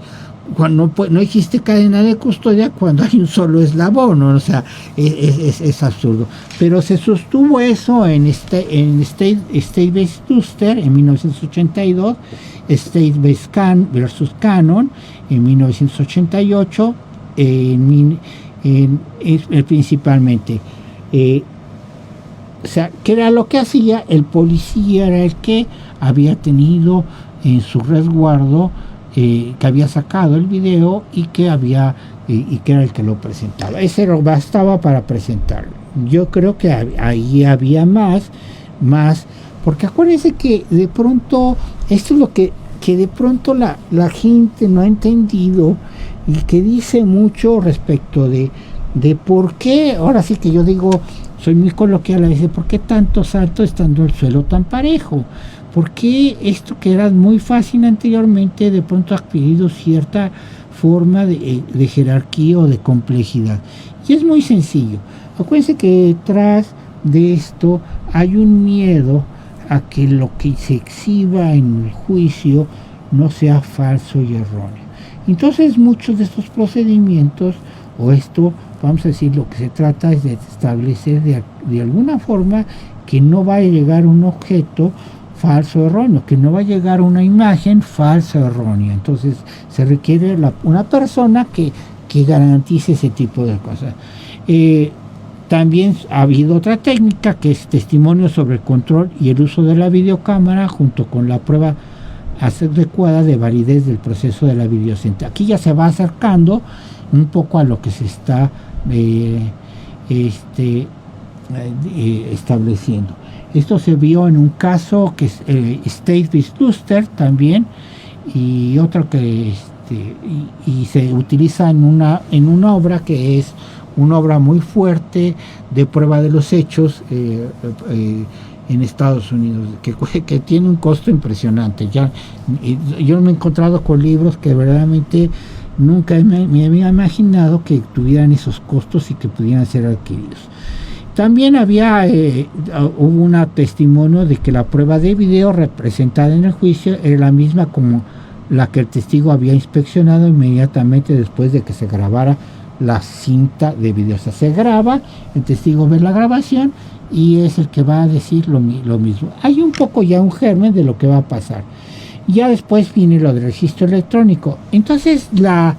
cuando no existe cadena de custodia cuando hay un solo eslabón, ¿no? O sea, es absurdo. Pero se sostuvo eso en State v. Duster en 1982, State versus Canon en 1988, principalmente. O sea, que era lo que hacía el policía, era el que había tenido en su resguardo, que había sacado el video y que era el que lo presentaba. Ese bastaba para presentarlo. Yo creo que ahí había más, porque acuérdense que de pronto, esto es lo que de pronto la gente no ha entendido y que dice mucho respecto de por qué, ahora sí que yo digo, soy muy coloquial a veces, ¿por qué tanto salto estando el suelo tan parejo? ¿Por qué esto que era muy fácil anteriormente de pronto ha adquirido cierta forma de jerarquía o de complejidad? Y es muy sencillo. Acuérdense que detrás de esto hay un miedo a que lo que se exhiba en el juicio no sea falso y erróneo. Entonces muchos de estos procedimientos, o esto, vamos a decir, lo que se trata es de establecer de alguna forma que no va a llegar un objeto falso o erróneo, que no va a llegar una imagen falsa o errónea. Entonces se requiere una persona que garantice ese tipo de cosas. También ha habido otra técnica que es testimonio sobre el control y el uso de la videocámara junto con la prueba adecuada de validez del proceso de la videocinta. Aquí ya se va acercando un poco a lo que se está estableciendo. Esto se vio en un caso que es State v. Duster también, y otro que y se utiliza en una obra que es una obra muy fuerte de prueba de los hechos en Estados Unidos, que tiene un costo impresionante. Yo me he encontrado con libros que verdaderamente nunca me había imaginado que tuvieran esos costos y que pudieran ser adquiridos. También hubo un testimonio de que la prueba de video representada en el juicio era la misma como la que el testigo había inspeccionado inmediatamente después de que se grabara la cinta de video. O sea, se graba, el testigo ve la grabación y es el que va a decir lo mismo. Hay un poco ya un germen de lo que va a pasar. Ya después viene lo del registro electrónico. Entonces la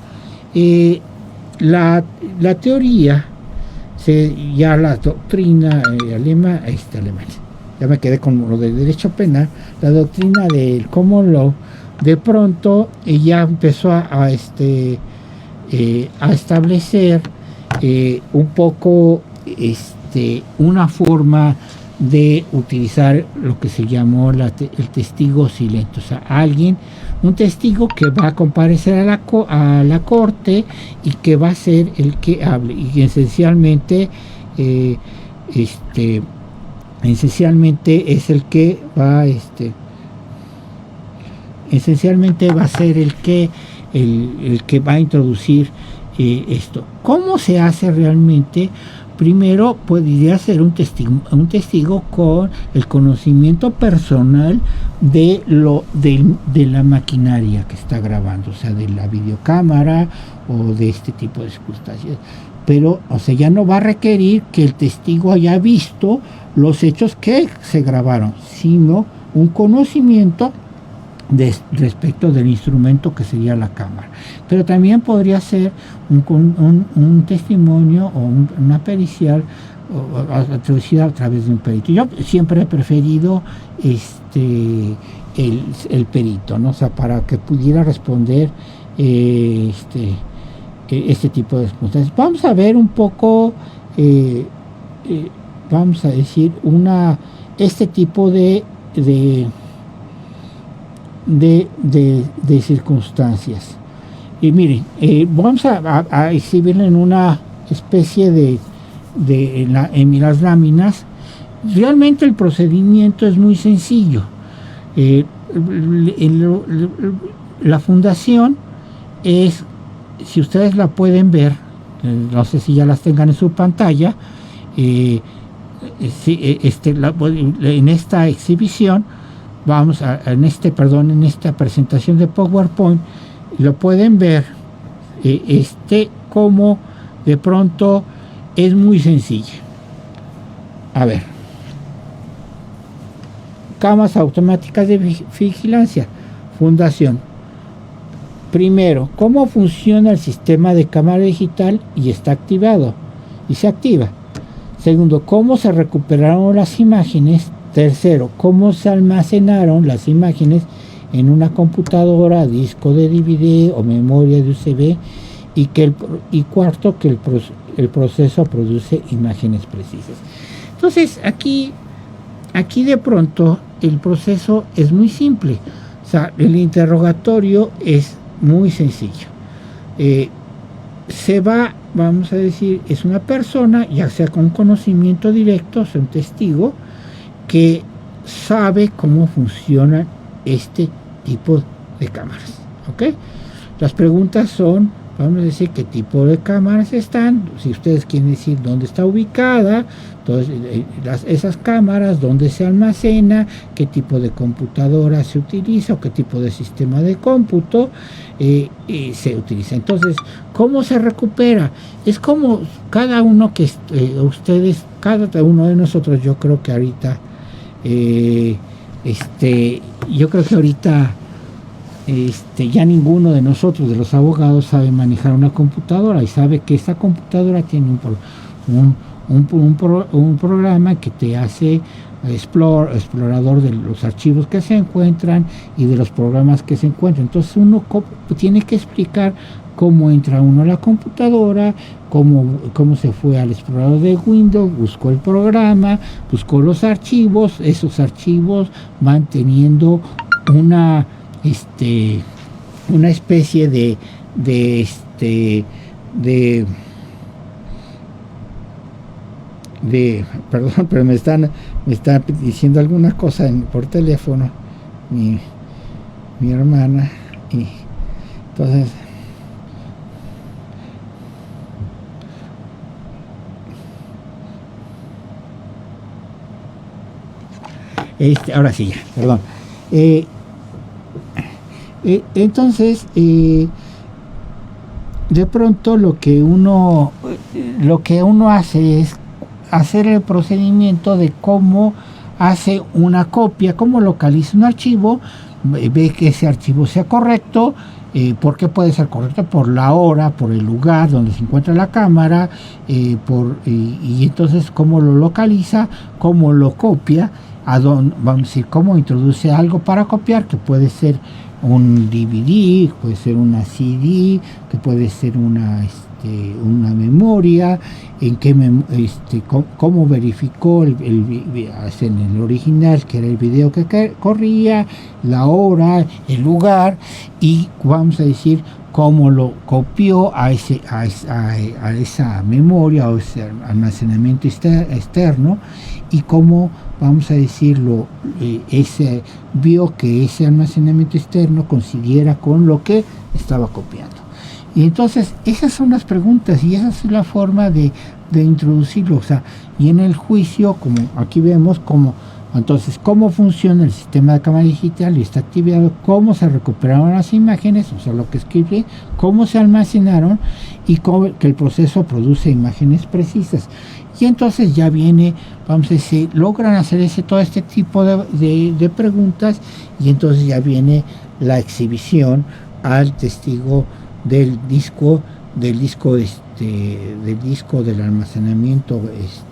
teoría, ya la doctrina alemana, ya me quedé con lo del derecho penal, la doctrina del common law, de pronto ya empezó a establecer un poco una forma de utilizar lo que se llamó el testigo silente, o sea, un testigo que va a comparecer a la corte y que va a ser el que hable, y esencialmente es el que va esencialmente va a ser el que va a introducir esto. ¿Cómo se hace realmente? Primero podría ser un testigo con el conocimiento personal de la maquinaria que está grabando, o sea, de la videocámara o de este tipo de circunstancias. Pero, o sea, ya no va a requerir que el testigo haya visto los hechos que se grabaron, sino un conocimiento respecto del instrumento que sería la cámara. Pero también podría ser un testimonio o una pericial traducida a través de un perito. Yo siempre he preferido el perito, ¿no? O sea, para que pudiera responder este tipo de circunstancias. Vamos a ver un poco, vamos a decir, este tipo de circunstancias. Y miren, vamos a exhibirla en una especie en las láminas. Realmente el procedimiento es muy sencillo. La fundación es, si ustedes la pueden ver, no sé si ya las tengan en su pantalla, en esta exhibición, en esta presentación de PowerPoint, lo pueden ver como de pronto es muy sencilla. A ver, cámaras automáticas de vigilancia, fundación. Primero, ¿cómo funciona el sistema de cámara digital y está activado y se activa? Segundo, ¿cómo se recuperaron las imágenes? Tercero, ¿cómo se almacenaron las imágenes en una computadora, disco de DVD o memoria de USB? Y cuarto, que el proceso produce imágenes precisas. Entonces, aquí de pronto el proceso es muy simple. O sea, el interrogatorio es muy sencillo. Vamos a decir, es una persona, ya sea con conocimiento directo, o sea, un testigo, que sabe cómo funciona este tipo de cámaras. ¿Ok? Las preguntas son, vamos a decir, qué tipo de cámaras están, si ustedes quieren decir dónde está ubicada, entonces, esas cámaras, dónde se almacena, qué tipo de computadora se utiliza o qué tipo de sistema de cómputo se utiliza. Entonces, ¿cómo se recupera? Es como cada uno cada uno de nosotros, yo creo que ahorita ya ninguno de nosotros, de los abogados, sabe manejar una computadora y sabe que esta computadora tiene un programa que te hace explorador de los archivos que se encuentran y de los programas que se encuentran. Entonces uno tiene que explicar cómo entra uno a la computadora, cómo se fue al explorador de Windows, buscó el programa, buscó los archivos. Esos archivos van teniendo una especie perdón, pero me están diciendo alguna cosa por teléfono mi hermana, y entonces ahora sí ya, perdón. Entonces de pronto lo que uno hace es, hacer el procedimiento de cómo hace una copia, cómo localiza un archivo, ve que ese archivo sea correcto. ¿Por qué puede ser correcto? Por la hora, por el lugar donde se encuentra la cámara, y entonces cómo lo localiza, cómo lo copia, vamos a decir, cómo introduce algo para copiar, que puede ser un DVD, puede ser una CD, que puede ser una memoria, cómo verificó en el original que era el video que corría, la hora, el lugar, y vamos a decir cómo lo copió a esa memoria o ese almacenamiento externo, y cómo, vamos a decirlo, vio que ese almacenamiento externo coincidiera con lo que estaba copiando. Y entonces esas son las preguntas y esa es la forma de introducirlo. O sea, y en el juicio, como aquí vemos, cómo funciona el sistema de cámara digital y esta actividad, cómo se recuperaron las imágenes, o sea, lo que escribe, cómo se almacenaron y que el proceso produce imágenes precisas. Y entonces ya viene, vamos a decir, logran hacer todo este tipo de preguntas, y entonces ya viene la exhibición al testigo del disco del almacenamiento,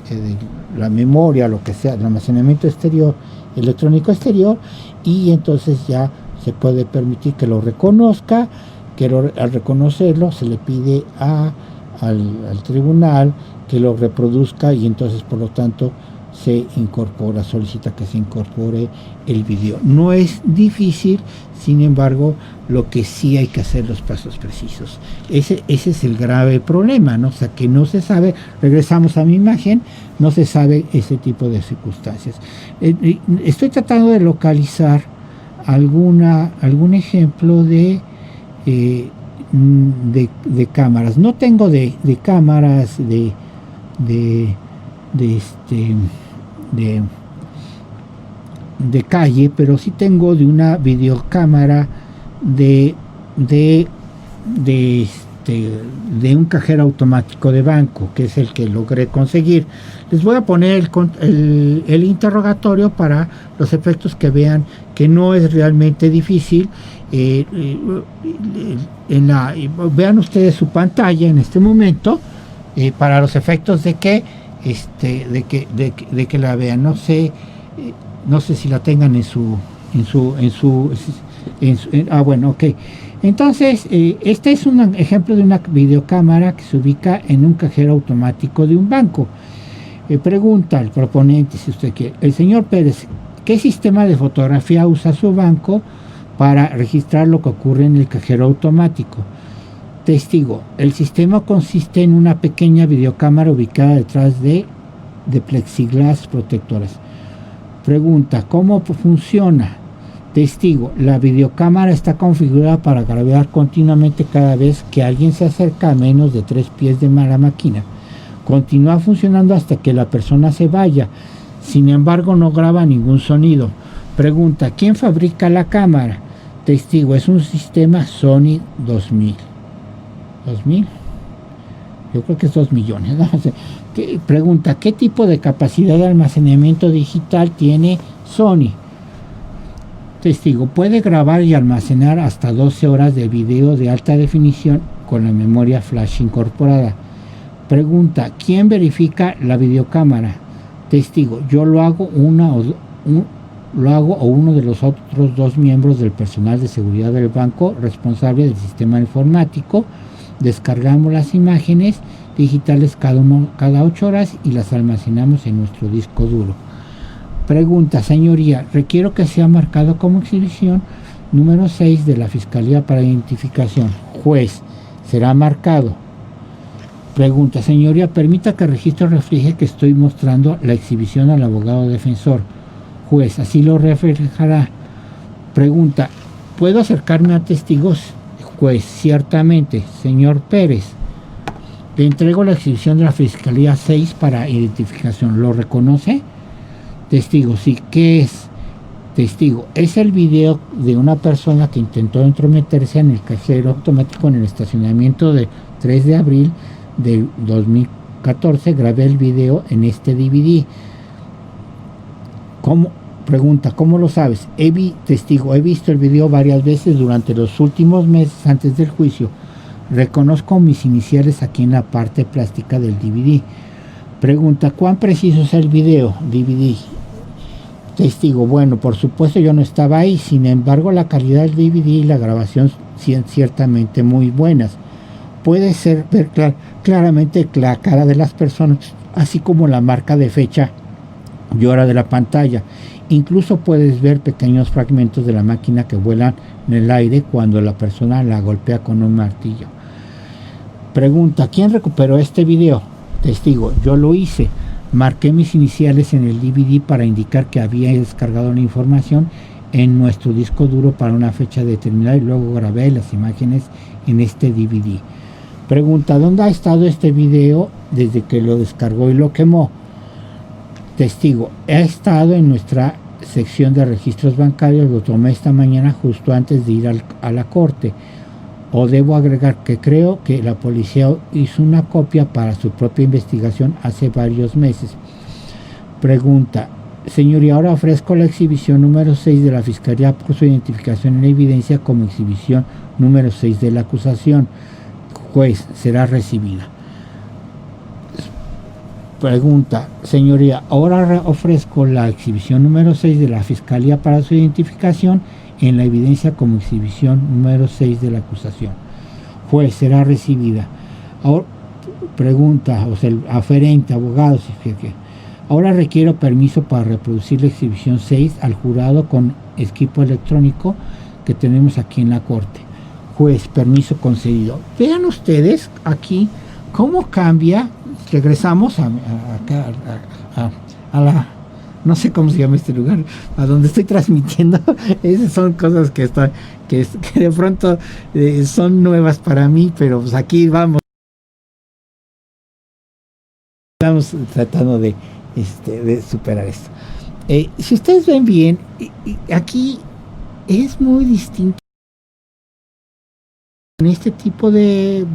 de la memoria, lo que sea, del almacenamiento exterior, electrónico exterior, y entonces ya se puede permitir que lo reconozca, al reconocerlo se le pide al tribunal que lo reproduzca, y entonces por lo tanto solicita que se incorpore el video. No es difícil, sin embargo, lo que sí hay que hacer los pasos precisos. Ese es el grave problema, ¿no? O sea, que no se sabe, regresamos a mi imagen, no se sabe ese tipo de circunstancias. Estoy tratando de localizar algún ejemplo de cámaras. No tengo de cámaras de calle, pero sí tengo de una videocámara de un cajero automático de banco, que es el que logré conseguir. Les voy a poner el interrogatorio para los efectos, que vean que no es realmente difícil. Vean ustedes su pantalla en este momento, para los efectos de que la vean. No sé si la tengan bueno, ok. Entonces, este es un ejemplo de una videocámara que se ubica en un cajero automático de un banco. Pregunta al proponente, si usted quiere: el señor Pérez, ¿qué sistema de fotografía usa su banco para registrar lo que ocurre en el cajero automático? Testigo: el sistema consiste en una pequeña videocámara ubicada detrás de plexiglas protectoras. Pregunta: ¿cómo funciona? Testigo: la videocámara está configurada para grabar continuamente cada vez que alguien se acerca a menos de 3 pies de la máquina. Continúa funcionando hasta que la persona se vaya. Sin embargo, no graba ningún sonido. Pregunta: ¿quién fabrica la cámara? Testigo: es un sistema Sony 2000. ¿2000? Yo creo que es 2 millones, ¿no? Pregunta: ¿qué tipo de capacidad de almacenamiento digital tiene Sony? Testigo: puede grabar y almacenar hasta 12 horas de video de alta definición con la memoria flash incorporada. Pregunta: ¿quién verifica la videocámara? Testigo: yo lo hago, o uno de los otros 2 miembros del personal de seguridad del banco responsable del sistema informático. Descargamos las imágenes digitales cada 8 horas y las almacenamos en nuestro disco duro. Pregunta: señoría, requiero que sea marcado como exhibición número 6 de la Fiscalía para identificación. Juez: será marcado. Pregunta: señoría, permita que el registro refleje que estoy mostrando la exhibición al abogado defensor. Juez: así lo reflejará. Pregunta: ¿puedo acercarme a testigos? Juez: ciertamente. Señor Pérez, le entrego la exhibición de la Fiscalía 6 para identificación. ¿Lo reconoce? Testigo: sí. ¿Qué es? Testigo: es el video de una persona que intentó entrometerse en el cajero automático en el estacionamiento de 3 de abril del 14 grabé el video en este DVD. Pregunta, ¿cómo lo sabes? Testigo, he visto el video varias veces durante los últimos meses antes del juicio. Reconozco mis iniciales aquí en la parte plástica del DVD. Pregunta, ¿cuán preciso es el video DVD? Testigo, bueno, por supuesto yo no estaba ahí, sin embargo la calidad del DVD y la grabación son ciertamente muy buenas. Puede ser ver claramente la cara de las personas, así como la marca de fecha y hora de la pantalla. Incluso puedes ver pequeños fragmentos de la máquina que vuelan en el aire cuando la persona la golpea con un martillo. Pregunta, ¿quién recuperó este video? Testigo, yo lo hice. Marqué mis iniciales en el DVD para indicar que había descargado la información en nuestro disco duro para una fecha determinada y luego grabé las imágenes en este DVD. Pregunta, ¿dónde ha estado este video desde que lo descargó y lo quemó? Testigo, ha estado en nuestra sección de registros bancarios, lo tomé esta mañana justo antes de ir a la corte. O debo agregar que creo que la policía hizo una copia para su propia investigación hace varios meses. Pregunta, señor, y ahora ofrezco la exhibición número 6 de la Fiscalía por su identificación en la evidencia como exhibición número 6 de la acusación. Juez, será recibida. Pregunta, señoría, ahora ofrezco la exhibición número 6 de la Fiscalía para su identificación en la evidencia como exhibición número 6 de la acusación. Juez, será recibida. Ahora, pregunta, o sea, el aferente, abogado, ahora requiero permiso para reproducir la exhibición 6 al jurado con equipo electrónico que tenemos aquí en la corte. Juez, permiso concedido. Vean ustedes aquí cómo cambia. Regresamos a la, no sé cómo se llama este lugar, a donde estoy transmitiendo. Esas son cosas que de pronto son nuevas para mí, pero pues aquí estamos tratando de superar esto. Si ustedes ven bien, aquí es muy distinto en este tipo de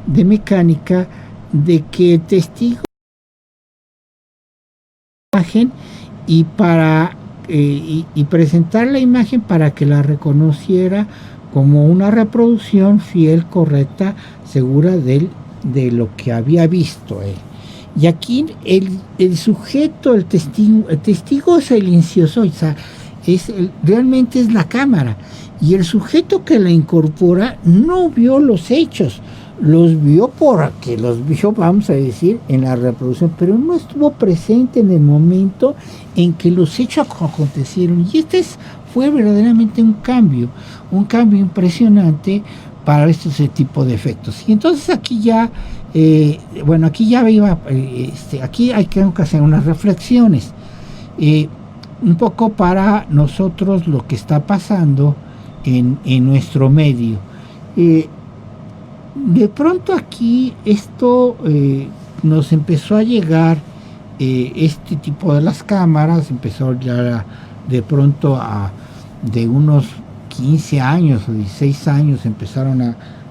mecánica, de que testigo imagen y para y presentar la imagen para que la reconociera como una reproducción fiel, correcta, segura de lo que había visto él. Y aquí el sujeto, el testigo silencioso, o sea, realmente es la cámara, y el sujeto que la incorpora no vio los hechos, los vio porque los vio, vamos a decir, en la reproducción, pero no estuvo presente en el momento en que los hechos acontecieron. Y fue verdaderamente un cambio impresionante para ese tipo de efectos. Y entonces aquí ya, aquí hay que hacer unas reflexiones, un poco para nosotros lo que está pasando en nuestro medio. De pronto aquí esto nos empezó a llegar, este tipo de las cámaras empezó ya de pronto de unos 15 años o 16 años empezaron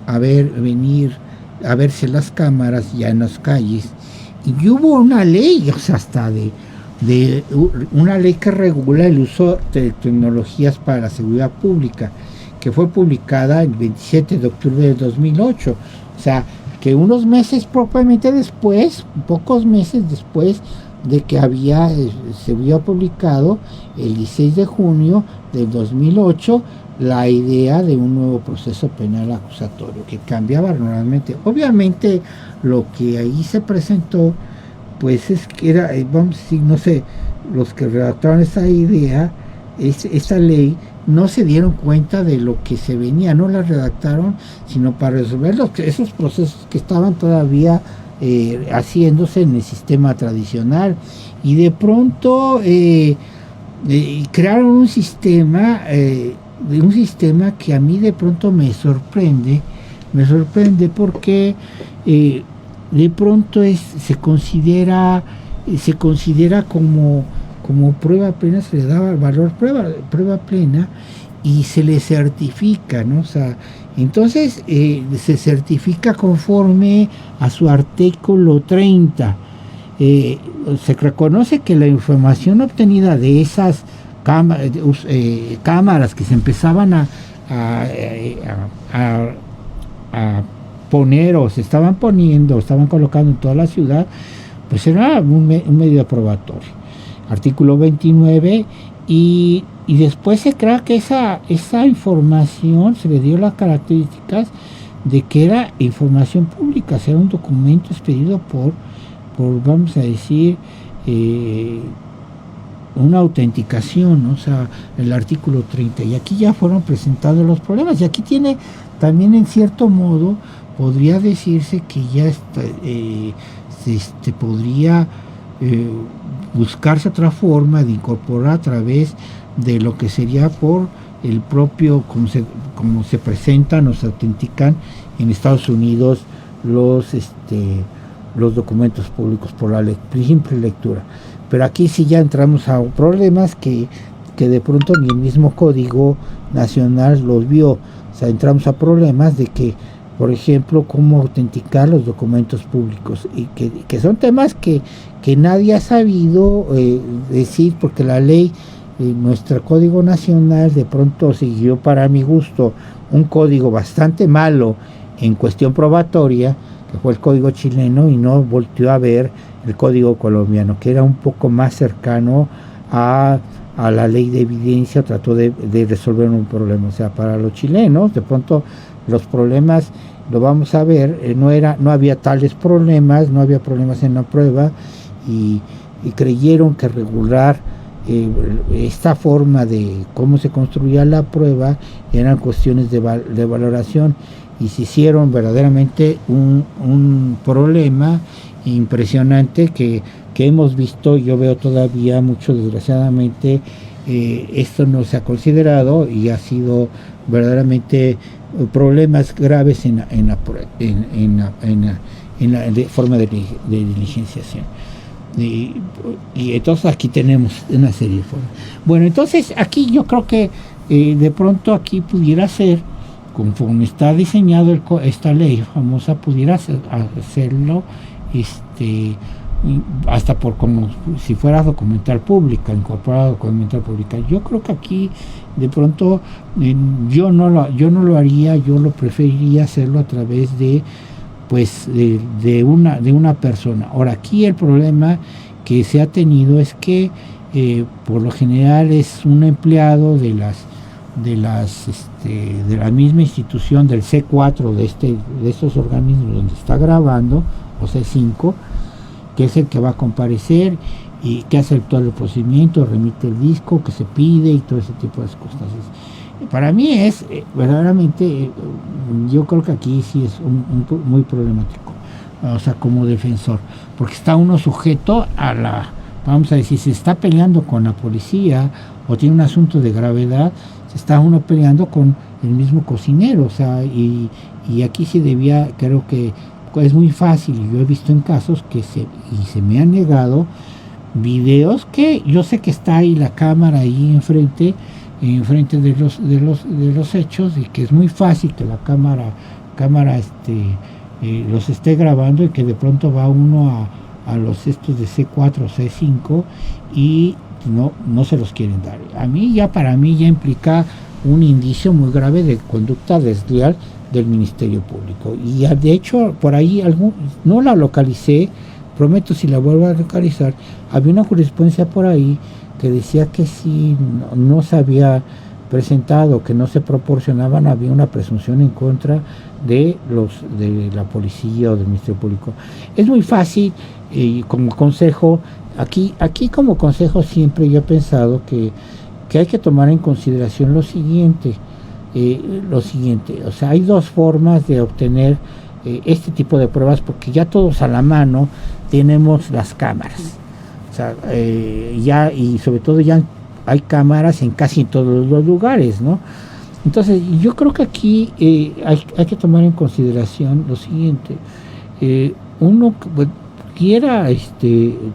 a verse las cámaras ya en las calles, y hubo una ley, o sea, hasta de una ley que regula el uso de tecnologías para la seguridad pública, que fue publicada el 27 de octubre de 2008, o sea, que unos meses propiamente después, pocos meses después de que se había publicado el 16 de junio del 2008 la idea de un nuevo proceso penal acusatorio que cambiaba normalmente. Obviamente lo que ahí se presentó, pues es que era, vamos a decir, no sé, los que redactaron esa idea, esa ley, no se dieron cuenta de lo que se venía, no la redactaron sino para resolver esos procesos que estaban todavía haciéndose en el sistema tradicional, y de pronto crearon un sistema que a mí de pronto me sorprende porque de pronto se considera como prueba plena, se le daba valor prueba plena y se le certifica, ¿no? O sea, Entonces se certifica conforme a su artículo 30. Se reconoce que la información obtenida de esas cámaras que se empezaban a poner o se estaban poniendo, estaban colocando en toda la ciudad, pues era un medio probatorio. Artículo 29, y después se cree que esa información se le dio las características de que era información pública, o sea, era un documento expedido por vamos a decir, una autenticación, ¿no? O sea, el artículo 30. Y aquí ya fueron presentados los problemas. Y aquí tiene también, en cierto modo, podría decirse que ya podría buscarse otra forma de incorporar a través de lo que sería por el propio, como se presentan o se autentican en Estados Unidos los documentos públicos por la simple lectura. Pero aquí sí ya entramos a problemas que de pronto ni el mismo Código Nacional los vio. O sea, entramos a problemas de que, por ejemplo, cómo autenticar los documentos públicos, y que son temas que nadie ha sabido decir, porque la ley, nuestro Código Nacional, de pronto siguió, para mi gusto, un código bastante malo en cuestión probatoria, que fue el Código chileno, y no volteó a ver el Código colombiano, que era un poco más cercano a la ley de evidencia, trató de resolver un problema. O sea, para los chilenos, de pronto los problemas, lo vamos a ver, no había tales problemas, no había problemas en la prueba, y creyeron que regular esta forma de cómo se construía la prueba eran cuestiones de valoración, y se hicieron verdaderamente un problema impresionante que hemos visto. Yo veo todavía mucho, desgraciadamente, esto no se ha considerado, y ha sido verdaderamente problemas graves en la forma de diligenciación. Y entonces aquí tenemos una serie de formas. Bueno, entonces aquí yo creo que de pronto aquí pudiera ser, conforme está diseñado esta ley famosa, pudiera hacerlo hasta por como si fuera documental pública, incorporada documental pública. Yo creo que aquí de pronto yo no lo haría, yo lo preferiría hacerlo a través de una persona. Ahora, aquí el problema que se ha tenido es que por lo general es un empleado de la misma institución, del C4 de estos organismos donde está grabando, o C5, que es el que va a comparecer y que hace todo el procedimiento, remite el disco que se pide y todo ese tipo de cosas. Para mí es verdaderamente, yo creo que aquí sí es muy problemático, o sea, como defensor, porque está uno sujeto vamos a decir, si está peleando con la policía o tiene un asunto de gravedad, se está uno peleando con el mismo cocinero, o sea, y aquí sí creo que es muy fácil, y yo he visto en casos que se me han negado videos que yo sé que está ahí la cámara ahí enfrente de los hechos, y que es muy fácil que la cámara los esté grabando, y que de pronto va uno a los estos de C4 o C5 y no se los quieren dar. Para mí ya implica un indicio muy grave de conducta desleal del Ministerio Público. Y de hecho, por ahí no la localicé, prometo, si la vuelvo a localizar, había una jurisprudencia por ahí que decía que si no se había presentado, que no se proporcionaban, había una presunción en contra de la policía o del Ministerio Público. Es muy fácil, como consejo, aquí como consejo siempre yo he pensado que hay que tomar en consideración lo siguiente, o sea, hay dos formas de obtener este tipo de pruebas, porque ya todos a la mano tenemos las cámaras. O sea, y sobre todo ya hay cámaras en casi todos los lugares, ¿no? Entonces, yo creo que aquí hay que tomar en consideración lo siguiente. Uno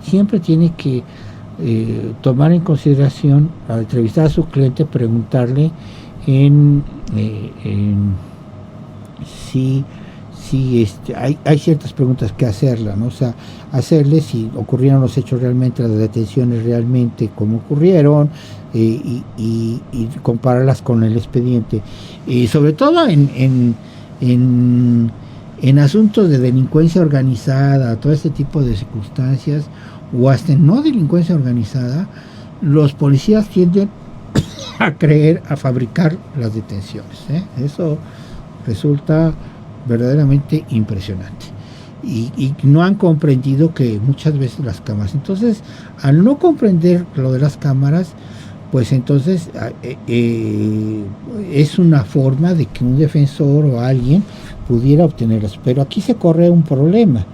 siempre tiene que tomar en consideración, al entrevistar a su cliente, preguntarle sí, sí, hay ciertas preguntas que hacerla, ¿no? O sea, hacerle si ocurrieron los hechos realmente, las detenciones realmente, cómo ocurrieron, y compararlas con el expediente. Sobre todo en, en asuntos de delincuencia organizada, todo este tipo de circunstancias, o hasta en no delincuencia organizada, los policías tienden a creer, a fabricar las detenciones. Eso resulta verdaderamente impresionante. Y no han comprendido que muchas veces las cámaras, entonces al no comprender lo de las cámaras, pues entonces es una forma de que un defensor o alguien pudiera obtenerlas. Pero aquí se corre un problema.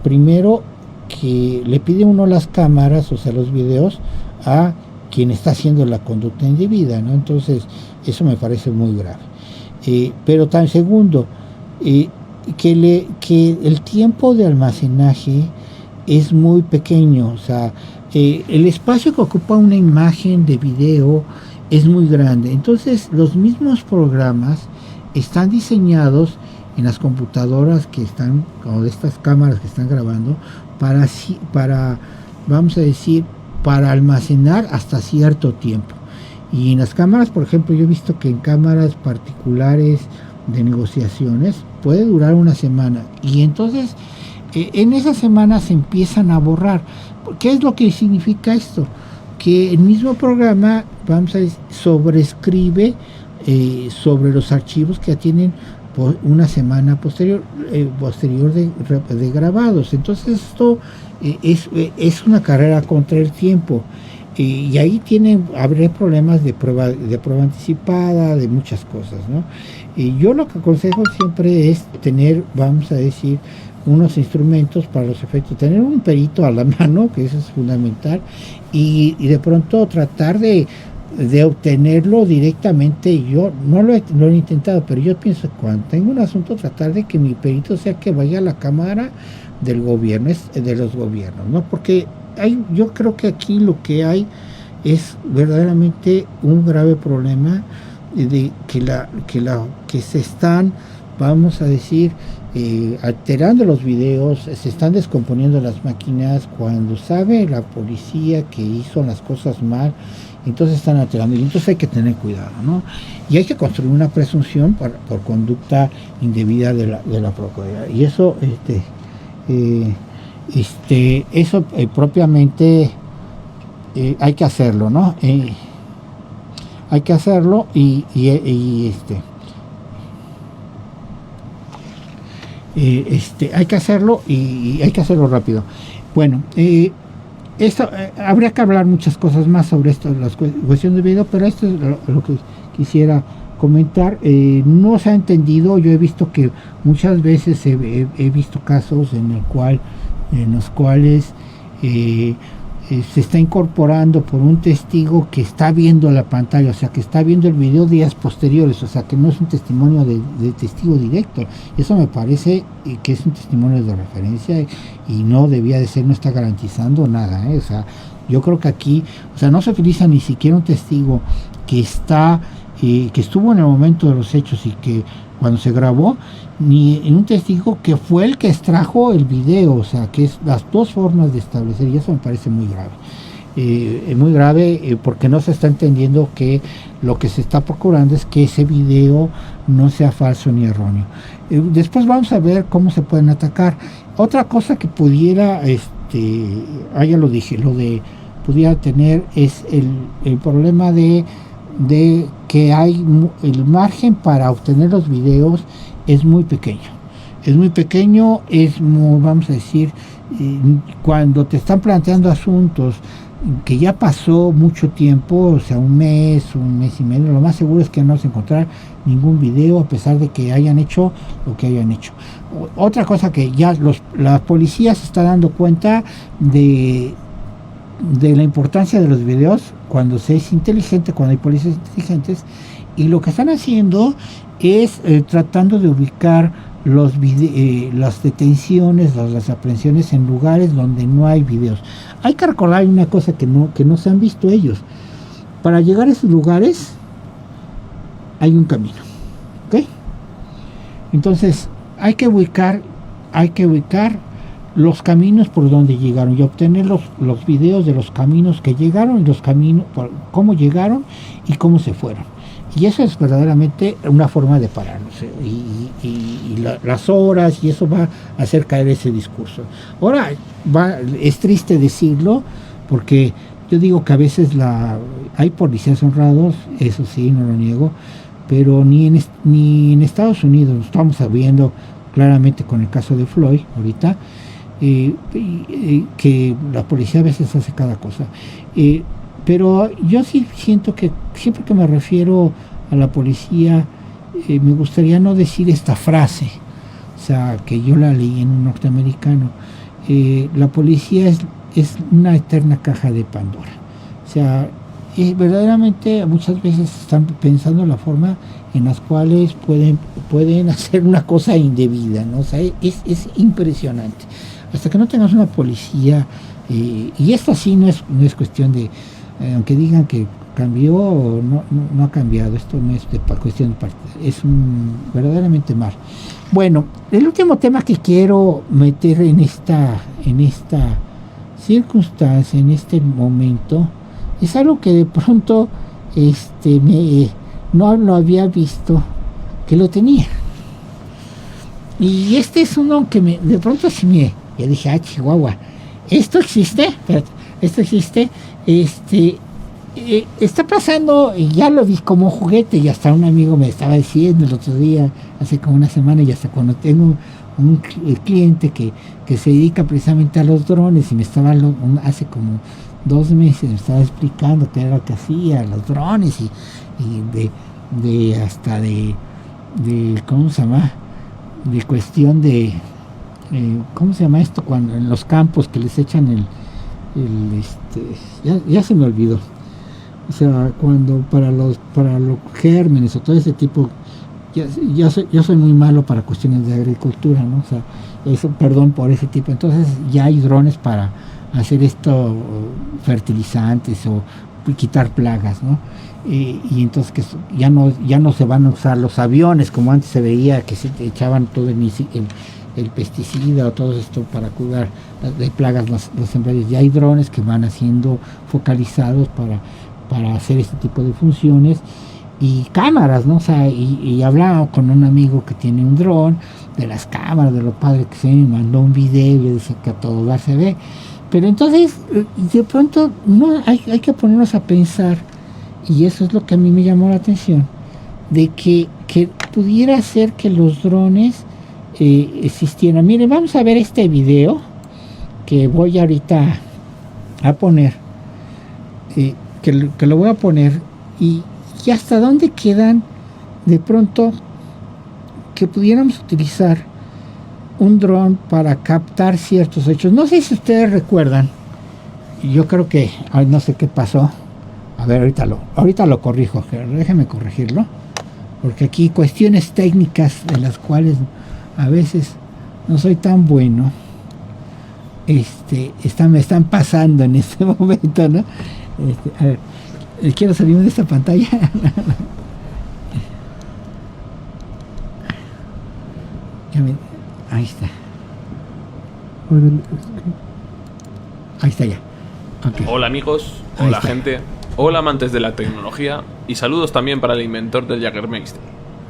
Primero, que le pide uno las cámaras, o sea, los videos, a quien está haciendo la conducta indebida, ¿no? Entonces, eso me parece muy grave. Pero tan segundo, que el tiempo de almacenaje es muy pequeño, o sea, el espacio que ocupa una imagen de video es muy grande. Entonces, los mismos programas están diseñados en las computadoras que están, o de estas cámaras que están grabando, para vamos a decir, para almacenar hasta cierto tiempo. Y en las cámaras, por ejemplo, yo he visto que en cámaras particulares de negociaciones puede durar una semana, y entonces en esa semana se empiezan a borrar. ¿Qué es lo que significa esto? Que el mismo programa, vamos a decir, sobrescribe sobre los archivos que ya tienen una semana posterior de grabados. Entonces esto es una carrera contra el tiempo, y ahí habrá problemas de prueba anticipada, de muchas cosas, ¿no? Y yo lo que aconsejo siempre es tener, vamos a decir, unos instrumentos para los efectos, tener un perito a la mano, que eso es fundamental, y de pronto tratar de obtenerlo directamente. Yo no lo he intentado, pero yo pienso, cuando tengo un asunto, tratar de que mi perito sea que vaya a la cámara del gobierno, de los gobiernos, ¿no? Porque yo creo que aquí lo que hay es verdaderamente un grave problema de que se están, vamos a decir, alterando los videos, se están descomponiendo las máquinas. Cuando sabe la policía que hizo las cosas mal, entonces están alterando, y entonces hay que tener cuidado, ¿no? Y hay que construir una presunción por conducta indebida de la Procuraduría. Y eso, eso propiamente hay que hacerlo, ¿no? Hay que hacerlo, y hay que hacerlo, y hay que hacerlo rápido. Bueno, esto, habría que hablar muchas cosas más sobre esto, las cuestiones de video, pero esto es lo que quisiera comentar. No se ha entendido. Yo he visto que muchas veces he visto casos en los cuales se está incorporando por un testigo que está viendo la pantalla, o sea, que está viendo el video días posteriores, o sea, que no es un testimonio de testigo directo. Eso me parece que es un testimonio de referencia, y no debía de ser, no está garantizando nada, O sea, yo creo que aquí, o sea, no se utiliza ni siquiera un testigo que estuvo en el momento de los hechos y que cuando se grabó, ni en un testigo que fue el que extrajo el video. O sea, que es las dos formas de establecer, y eso me parece muy grave. Porque no se está entendiendo que lo que se está procurando es que ese video no sea falso ni erróneo. Después vamos a ver cómo se pueden atacar. Otra cosa que pudiera, ya lo dije, pudiera tener es el problema de que hay el margen para obtener los videos es muy pequeño, vamos a decir, cuando te están planteando asuntos que ya pasó mucho tiempo, o sea, un mes y medio, lo más seguro es que no vas a encontrar ningún video, a pesar de que hayan hecho lo que hayan hecho. Otra cosa que ya la policía se está dando cuenta de la importancia de los videos cuando se es inteligente, cuando hay policías inteligentes, y lo que están haciendo es tratando de ubicar las detenciones, las aprehensiones en lugares donde no hay videos. Hay que recordar una cosa que no se han visto ellos. Para llegar a esos lugares hay un camino, ¿ok? Entonces hay que ubicar los caminos por donde llegaron y obtener los videos de los caminos que llegaron y los caminos, cómo llegaron y cómo se fueron. Y eso es verdaderamente una forma de pararnos, las horas, y eso va a hacer caer ese discurso. Ahora, es triste decirlo, porque yo digo que a veces hay policías honrados, eso sí, no lo niego, pero ni en Estados Unidos, estamos viendo claramente con el caso de Floyd ahorita, que la policía a veces hace cada cosa. Pero yo sí siento que siempre que me refiero a la policía, me gustaría no decir esta frase, o sea, que yo la leí en un norteamericano. La policía es una eterna caja de Pandora. O sea, verdaderamente muchas veces están pensando la forma en las cuales pueden hacer una cosa indebida, ¿no? O sea, es impresionante. Hasta que no tengas una policía, y esto sí no es cuestión de, aunque digan que cambió, no ha cambiado, esto no es de cuestión de parte, es verdaderamente mal. Bueno, el último tema que quiero meter en esta circunstancia, en este momento, es algo que de pronto no lo había visto que lo tenía. Y este es uno que de pronto yo dije, Chihuahua, esto existe, está pasando, y ya lo vi como juguete, y hasta un amigo me estaba diciendo el otro día, hace como una semana, y hasta cuando tengo un cliente que se dedica precisamente a los drones, y me estaba hace como 2 meses me estaba explicando qué era lo que hacía, los drones, y hasta de ¿cómo se llama? De cuestión de ¿cómo se llama esto? Cuando en los campos que les echan ya se me olvidó. O sea, cuando para los gérmenes o todo ese tipo, yo soy muy malo para cuestiones de agricultura, ¿no? O sea, eso, perdón por ese tipo. Entonces ya hay drones para hacer esto, fertilizantes o quitar plagas, ¿no? Y entonces que ya no se van a usar los aviones como antes se veía, que se echaban todo el pesticida o todo esto para cuidar de plagas los sembradíos. Ya hay drones que van haciendo focalizados para hacer este tipo de funciones, y cámaras, ¿no? O sea, y hablaba con un amigo que tiene un dron, de las cámaras, de lo padre que se me mandó un video, y dice que a todo lugar se ve. Pero entonces, de pronto, no hay que ponernos a pensar, y eso es lo que a mí me llamó la atención, de que pudiera ser que los drones existieran. Miren, vamos a ver este video que voy ahorita a poner, que lo voy a poner, y hasta dónde quedan de pronto que pudiéramos utilizar un dron para captar ciertos hechos. No sé si ustedes recuerdan, yo creo que no sé qué pasó. A ver, ahorita lo corrijo, déjenme corregirlo, porque aquí cuestiones técnicas de las cuales a veces no soy tan bueno, me están pasando en este momento, ¿no? A ver, quiero salirme de esta pantalla. Ahí está. Ahí está ya. Okay. Hola amigos, hola gente, hola amantes de la tecnología, y saludos también para el inventor del Jägermeister,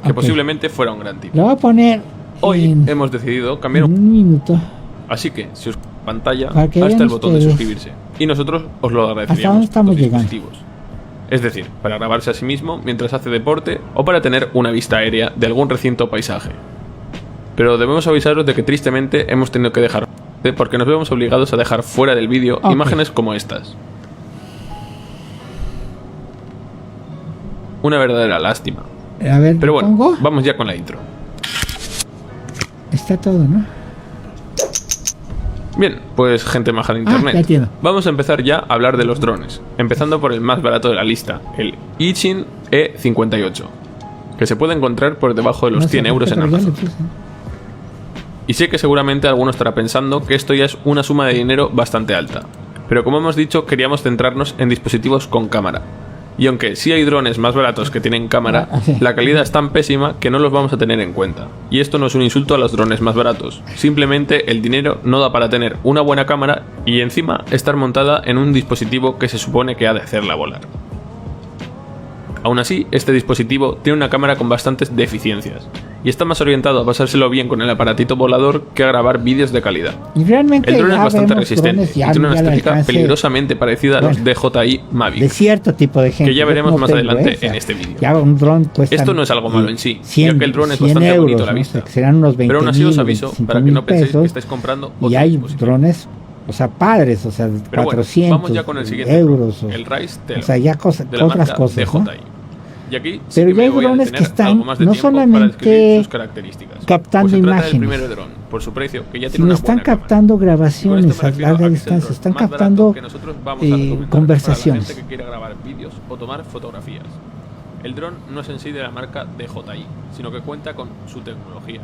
que posiblemente fuera un gran tipo. Lo voy a poner. Hoy hemos decidido cambiar un minuto. Así que si os pantalla hasta el botón de suscribirse, y nosotros os lo agradeceríamos. ¿Hasta dónde estamos llegando? Es decir, para grabarse a sí mismo mientras hace deporte, o para tener una vista aérea de algún recinto o paisaje. Pero debemos avisaros de que tristemente hemos tenido que dejar, porque nos vemos obligados a dejar fuera del vídeo imágenes como estas. Una verdadera lástima. A ver, pero bueno, vamos ya con la intro. Está todo, ¿no? Bien, pues gente maja de internet, vamos a empezar ya a hablar de los drones, empezando por el más barato de la lista, el Iching E58, que se puede encontrar por debajo de los 100 euros en Amazon. Y sé que seguramente alguno estará pensando que esto ya es una suma de dinero bastante alta, pero como hemos dicho, queríamos centrarnos en dispositivos con cámara. Y aunque sí hay drones más baratos que tienen cámara, la calidad es tan pésima que no los vamos a tener en cuenta. Y esto no es un insulto a los drones más baratos, simplemente el dinero no da para tener una buena cámara y encima estar montada en un dispositivo que se supone que ha de hacerla volar. Aún así, este dispositivo tiene una cámara con bastantes deficiencias, y está más orientado a pasárselo bien con el aparatito volador que a grabar vídeos de calidad. Y realmente el drone es bastante resistente y tiene una estética peligrosamente parecida a los DJI Mavic, de cierto tipo de gente, que ya veremos más adelante en este vídeo. Esto no es algo malo en sí, 100, ya que el drone es bastante euros, bonito a la vista, ¿no? Serán unos 20 pero aún así os aviso para que no penséis que estáis comprando otro y hay dispositivo. Drones, o sea, padres, o sea, pero 400 bueno, vamos ya con el siguiente euros, drone, el Rise Telon, o sea, ya otras cosas, DJI. ¿no? Y aquí sí pero que ya hay me voy a drones que detener algo más de están no tiempo para solamente describir sus características. captando pues se trata imágenes, del primer dron, por su precio, que ya tiene sino una están buena captando cámara. grabaciones a larga distancia, están captando conversaciones. Para la gente que quiera grabar vídeos o tomar fotografías. El dron no es en sí de la marca DJI, sino que cuenta con su tecnología.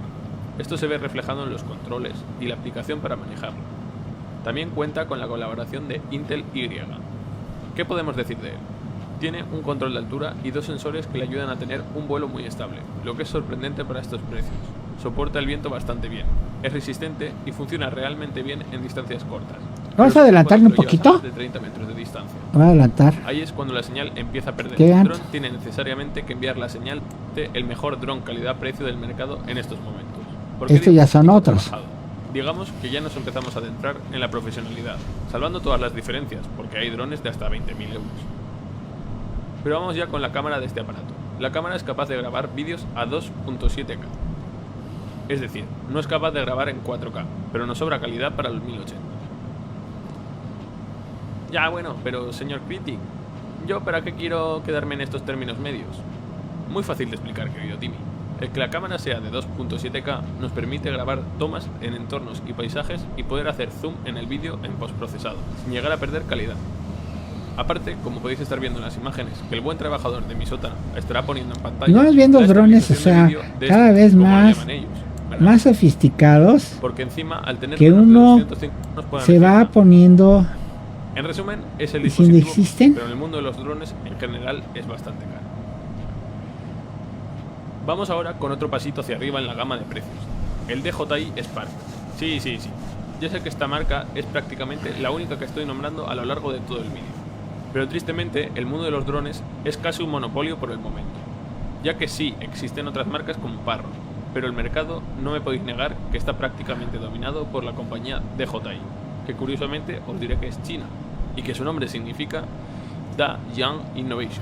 Esto se ve reflejado en los controles y la aplicación para manejarlo. También cuenta con la colaboración de Intel Y. ¿Qué podemos decir de él? Tiene un control de altura y dos sensores que le ayudan a tener un vuelo muy estable, lo que es sorprendente para estos precios. Soporta el viento bastante bien, es resistente y funciona realmente bien en distancias cortas. ¿Vamos a adelantarle un poquito? De 30 metros de distancia. Voy a adelantar. Ahí es cuando la señal empieza a perder. El dron tiene necesariamente que enviar la señal de el mejor dron calidad-precio del mercado en estos momentos. Estos ya son otros. Digamos que ya nos empezamos a adentrar en la profesionalidad, salvando todas las diferencias, porque hay drones de hasta 20.000 euros. Pero vamos ya con la cámara de este aparato. La cámara es capaz de grabar vídeos a 2.7K. Es decir, no es capaz de grabar en 4K, pero nos sobra calidad para los 1080. Ya bueno, pero señor Critic, ¿yo para qué quiero quedarme en estos términos medios? Muy fácil de explicar, querido Timmy. El que la cámara sea de 2.7K nos permite grabar tomas en entornos y paisajes y poder hacer zoom en el vídeo en postprocesado, sin llegar a perder calidad. Aparte, como podéis estar viendo en las imágenes, que el buen trabajador de mi sótano estará poniendo en pantalla... No viendo drones, o sea, cada vez más sofisticados, porque encima, al tener que uno se va poniendo... En resumen, es el dispositivo, pero en el mundo de los drones en general es bastante caro. Vamos ahora con otro pasito hacia arriba en la gama de precios. El DJI Spark. Sí. Ya sé que esta marca es prácticamente la única que estoy nombrando a lo largo de todo el vídeo. Pero tristemente, el mundo de los drones es casi un monopolio por el momento. Ya que sí, existen otras marcas como Parrot, pero el mercado no me podéis negar que está prácticamente dominado por la compañía DJI, que curiosamente os diré que es china, y que su nombre significa Da Young Innovations.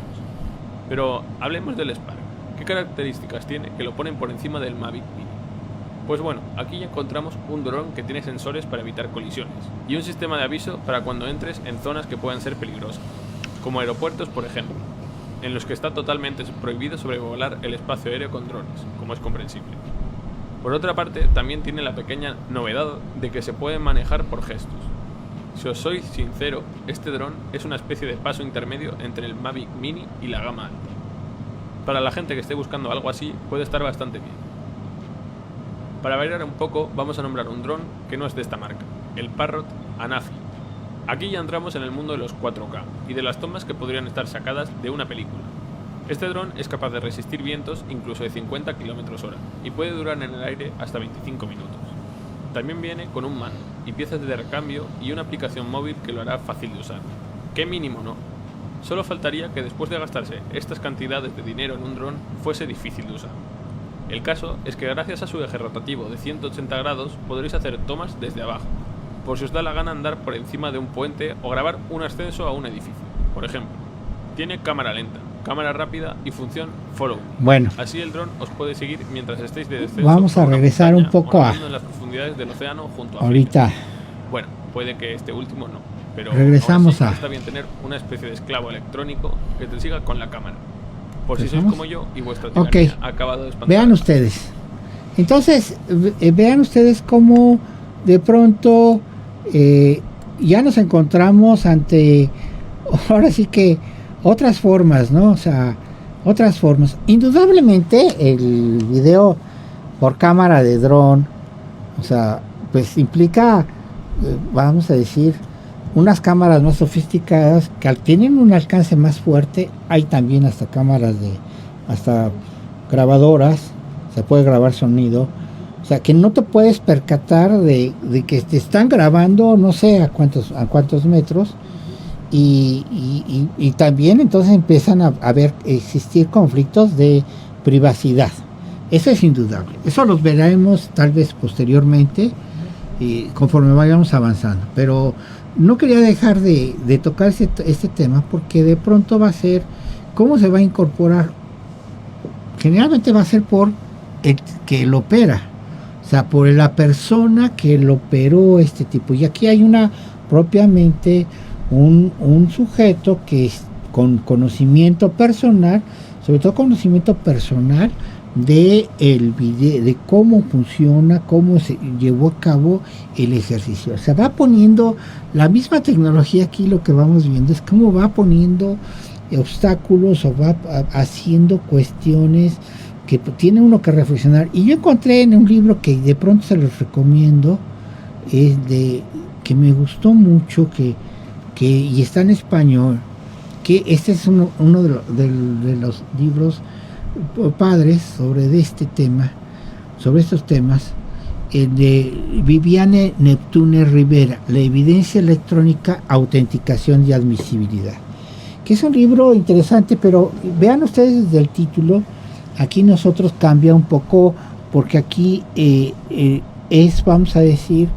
Pero hablemos del Spark. ¿Qué características tiene que lo ponen por encima del Mavic Mini? Pues bueno, aquí ya encontramos un dron que tiene sensores para evitar colisiones y un sistema de aviso para cuando entres en zonas que puedan ser peligrosas, como aeropuertos por ejemplo, en los que está totalmente prohibido sobrevolar el espacio aéreo con drones, como es comprensible. Por otra parte, también tiene la pequeña novedad de que se puede manejar por gestos. Si os soy sincero, este dron es una especie de paso intermedio entre el Mavic Mini y la gama alta. Para la gente que esté buscando algo así, puede estar bastante bien. Para variar un poco, vamos a nombrar un dron que no es de esta marca, el Parrot Anafi. Aquí ya entramos en el mundo de los 4K y de las tomas que podrían estar sacadas de una película. Este dron es capaz de resistir vientos incluso de 50 km/h y puede durar en el aire hasta 25 minutos. También viene con un mando y piezas de recambio y una aplicación móvil que lo hará fácil de usar. ¡Qué mínimo, no! Solo faltaría que después de gastarse estas cantidades de dinero en un dron fuese difícil de usar. El caso es que gracias a su eje rotativo de 180 grados podréis hacer tomas desde abajo, por si os da la gana andar por encima de un puente o grabar un ascenso a un edificio, por ejemplo. Tiene cámara lenta, cámara rápida y función follow. Bueno, así el dron os puede seguir mientras estéis de descenso. Vamos a regresar un poco a en las profundidades del océano junto a ahorita. África. Bueno, puede que este último no, pero regresamos sí, está bien tener una especie de esclavo electrónico que te siga con la cámara. Por si sois como yo y vuestra tiranía ha acabado de espantar. Vean ustedes. Entonces, vean ustedes cómo de pronto ya nos encontramos ante, ahora sí que, otras formas, ¿no? O sea, otras formas. Indudablemente, el video por cámara de dron, o sea, pues implica, vamos a decir, unas cámaras más sofisticadas que tienen un alcance más fuerte. Hay también hasta cámaras hasta grabadoras, se puede grabar sonido, o sea que no te puedes percatar de que te están grabando no sé a cuántos metros, y también entonces empiezan a existir conflictos de privacidad. Eso es indudable, eso los veremos tal vez posteriormente conforme vayamos avanzando, pero no quería dejar de tocar este tema, porque de pronto va a ser cómo se va a incorporar. Generalmente va a ser por el que lo opera, o sea, por la persona que lo operó este tipo. Y aquí hay propiamente un sujeto que es con conocimiento personal, sobre todo conocimiento personal de el video, de cómo funciona, cómo se llevó a cabo el ejercicio. Se va poniendo la misma tecnología. Aquí lo que vamos viendo es cómo va poniendo obstáculos o va haciendo cuestiones que tiene uno que reflexionar. Y yo encontré en un libro que de pronto se los recomiendo, que me gustó mucho, y está en español, que este es uno de los libros padres sobre este tema, sobre estos temas, de Viviane Neptune Rivera, La evidencia electrónica, autenticación y admisibilidad, que es un libro interesante. Pero vean ustedes desde el título, aquí nosotros cambia un poco, porque aquí es, vamos a decir,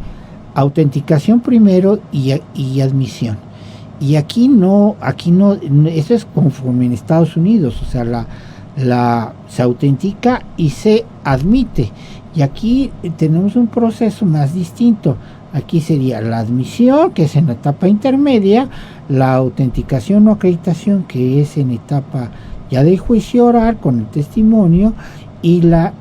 autenticación primero y admisión. Y aquí no, eso es conforme en Estados Unidos, o sea, se autentica y se admite. Y aquí tenemos un proceso más distinto. Aquí sería la admisión, que es en la etapa intermedia, la autenticación o acreditación, que es en etapa ya del juicio oral con el testimonio, y la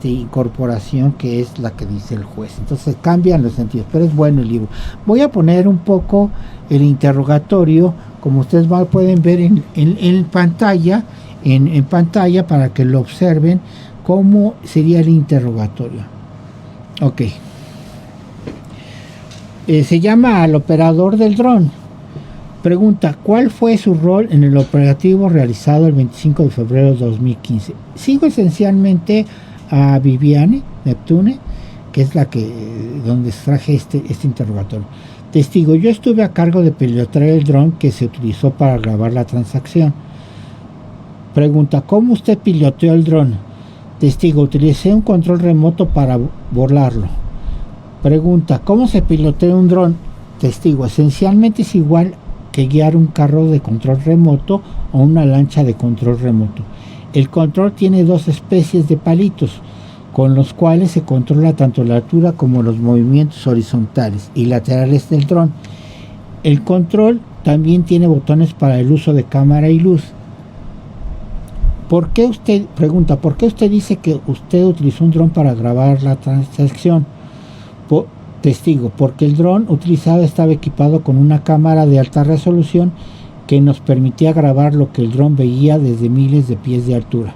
incorporación, que es la que dice el juez. Entonces cambian los sentidos, pero es bueno el libro. Voy a poner un poco el interrogatorio, como ustedes pueden ver en pantalla, en pantalla, para que lo observen cómo sería el interrogatorio. Ok. Se llama al operador del dron. Pregunta: ¿cuál fue su rol en el operativo realizado el 25 de febrero de 2015? Sigo esencialmente a Viviane Neptune, que es donde traje este interrogatorio. Testigo: yo estuve a cargo de pilotar el dron que se utilizó para grabar la transacción. Pregunta: ¿cómo usted piloteó el dron? Testigo: utilicé un control remoto para volarlo. Pregunta: ¿cómo se pilotea un dron? Testigo: esencialmente es igual que guiar un carro de control remoto o una lancha de control remoto. El control tiene dos especies de palitos, con los cuales se controla tanto la altura como los movimientos horizontales y laterales del dron. El control también tiene botones para el uso de cámara y luz. ¿Por qué usted dice que usted utilizó un dron para grabar la transacción? Testigo: porque el dron utilizado estaba equipado con una cámara de alta resolución que nos permitía grabar lo que el dron veía desde miles de pies de altura.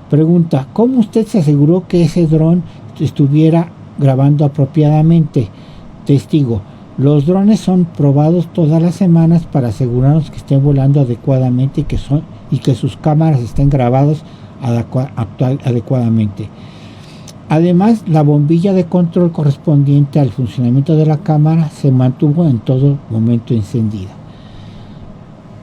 Pregunta: ¿cómo usted se aseguró que ese dron estuviera grabando apropiadamente? Testigo: los drones son probados todas las semanas para asegurarnos que estén volando adecuadamente y que sus cámaras estén grabados adecuadamente. Además, la bombilla de control correspondiente al funcionamiento de la cámara se mantuvo en todo momento encendida.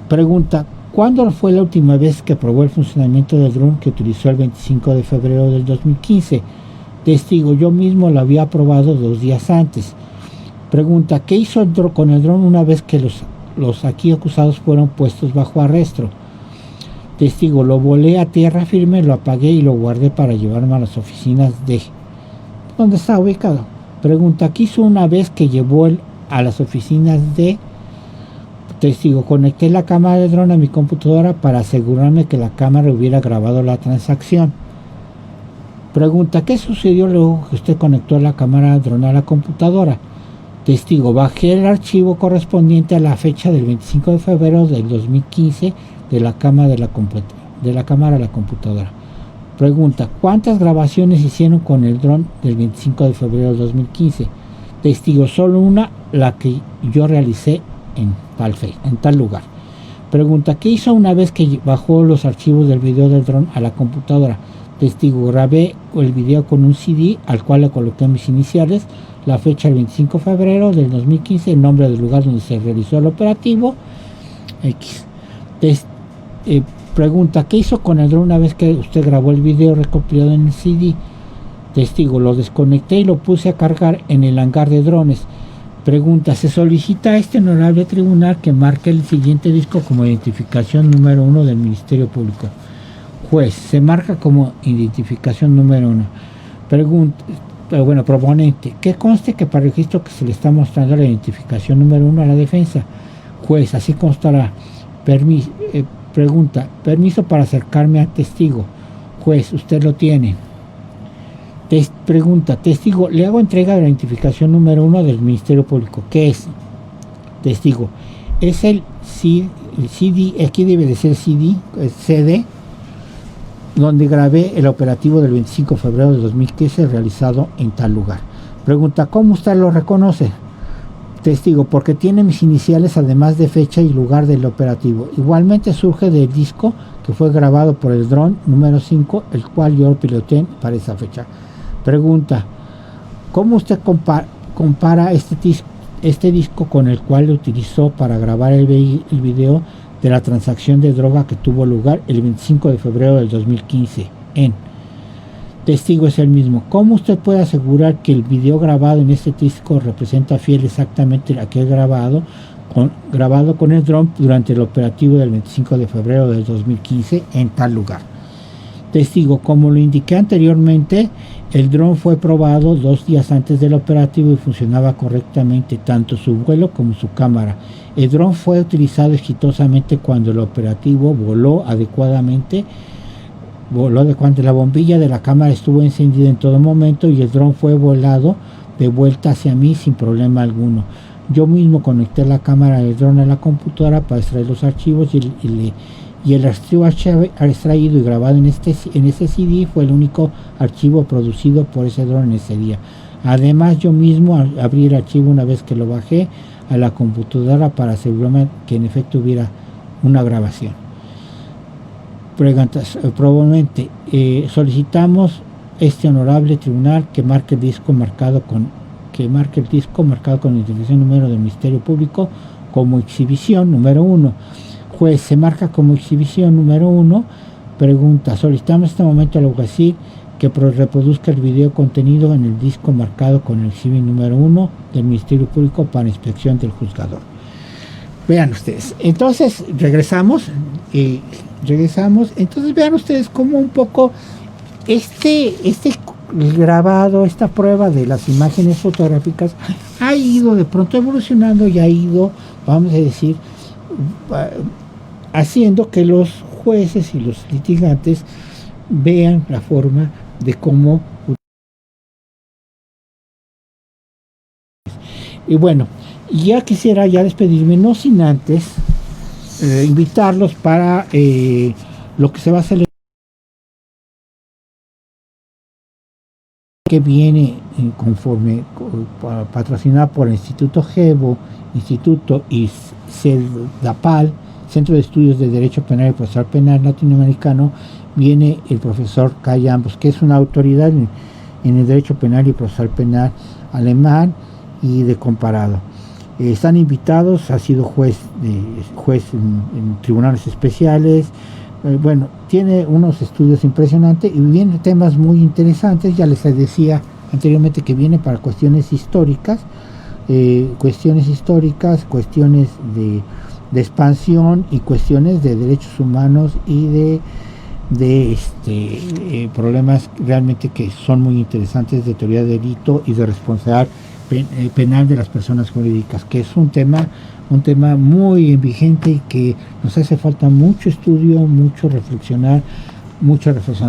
Pregunta: ¿cuándo fue la última vez que probó el funcionamiento del dron que utilizó el 25 de febrero del 2015? Testigo: yo mismo lo había probado 2 días antes. Pregunta: ¿qué hizo con el dron una vez que los aquí acusados fueron puestos bajo arresto? Testigo: lo volé a tierra firme, lo apagué y lo guardé para llevarme a las oficinas de... ¿Dónde está ubicado? Pregunta: ¿qué hizo una vez que llevó a las oficinas de... Testigo: conecté la cámara de dron a mi computadora para asegurarme que la cámara hubiera grabado la transacción. Pregunta: ¿qué sucedió luego que usted conectó la cámara de dron a la computadora? Testigo: bajé el archivo correspondiente a la fecha del 25 de febrero del 2015 de la cámara a la computadora. Pregunta: ¿cuántas grabaciones hicieron con el dron del 25 de febrero del 2015? Testigo: solo una, la que yo realicé en tal lugar. Pregunta, ¿qué hizo una vez que bajó los archivos del video del dron a la computadora? Testigo, grabé el video con un CD al cual le coloqué mis iniciales, la fecha el 25 de febrero del 2015, el nombre del lugar donde se realizó el operativo, X. Pregunta, ¿qué hizo con el dron una vez que usted grabó el video recopilado en el CD? Testigo, lo desconecté y lo puse a cargar en el hangar de drones. Pregunta, se solicita a este honorable tribunal que marque el siguiente disco como identificación número 1 del Ministerio Público. Juez, se marca como identificación número 1. Pregunta, proponente, que conste que para el registro que se le está mostrando la identificación número 1 a la defensa. Juez, así constará. Pregunta, permiso para acercarme a testigo. Juez, usted lo tiene. Pregunta, testigo, le hago entrega de la identificación número 1 del Ministerio Público. ¿Qué es? Testigo, es el CD, aquí debe de ser CD, donde grabé el operativo del 25 de febrero de 2015 realizado en tal lugar. Pregunta, ¿cómo usted lo reconoce? Testigo, porque tiene mis iniciales además de fecha y lugar del operativo. Igualmente surge del disco que fue grabado por el dron número 5, el cual yo piloté para esa fecha. Pregunta, ¿cómo usted compara este disco con el cual lo utilizó para grabar el video de la transacción de droga que tuvo lugar el 25 de febrero del 2015? Testigo, es el mismo. ¿Cómo usted puede asegurar que el video grabado en este disco representa fiel exactamente aquel grabado con el dron durante el operativo del 25 de febrero del 2015 en tal lugar? Testigo, como lo indiqué anteriormente, el dron fue probado 2 días antes del operativo y funcionaba correctamente tanto su vuelo como su cámara. El dron fue utilizado exitosamente cuando el operativo voló adecuadamente, la bombilla de la cámara estuvo encendida en todo momento y el dron fue volado de vuelta hacia mí sin problema alguno. Yo mismo conecté la cámara del dron a la computadora para extraer los archivos y el archivo extraído y grabado en ese CD fue el único archivo producido por ese dron en ese día. Además, yo mismo abrí el archivo una vez que lo bajé a la computadora para asegurarme que en efecto hubiera una grabación. Preguntas, probablemente solicitamos este honorable tribunal que marque el disco marcado con la identificación número del Ministerio Público como exhibición número 1. Juez, se marca como exhibición número 1. Pregunta, solicitamos en este momento al alguacil que reproduzca el video contenido en el disco marcado con el exhibición número 1 del Ministerio Público para inspección del juzgador. Vean ustedes, entonces regresamos, entonces vean ustedes cómo un poco este grabado, esta prueba de las imágenes fotográficas ha ido de pronto evolucionando y ha ido, vamos a decir, haciendo que los jueces y los litigantes vean la forma de cómo. Y bueno, ya quisiera despedirme, no sin antes invitarlos para lo que se va a celebrar, que viene patrocinado por el Instituto GEVO, Instituto y CEDAPAL, Centro de Estudios de Derecho Penal y Procesal Penal Latinoamericano. Viene el profesor Kai Ambros, que es una autoridad en el derecho penal y procesal penal alemán y de comparado. Están invitados, ha sido juez en tribunales especiales. Bueno, tiene unos estudios impresionantes y vienen temas muy interesantes. Ya les decía anteriormente que viene para cuestiones históricas, cuestiones de expansión y cuestiones de derechos humanos y de problemas realmente que son muy interesantes de teoría de delito y de responsabilidad penal de las personas jurídicas, que es un tema muy vigente y que nos hace falta mucho estudio, mucho reflexionar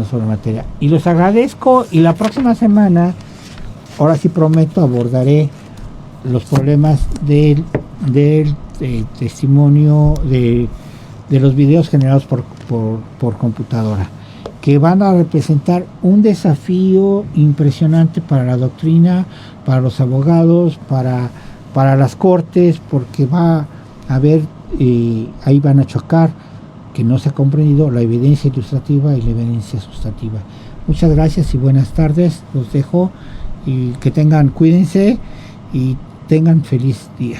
sobre la materia. Y los agradezco, y la próxima semana, ahora sí prometo, abordaré los problemas del testimonio de los videos generados por computadora, que van a representar un desafío impresionante para la doctrina, para los abogados, para las cortes, porque va a ver, ahí van a chocar, que no se ha comprendido la evidencia ilustrativa y la evidencia sustantiva. Muchas gracias y buenas tardes, los dejo, y que cuídense y tengan feliz día.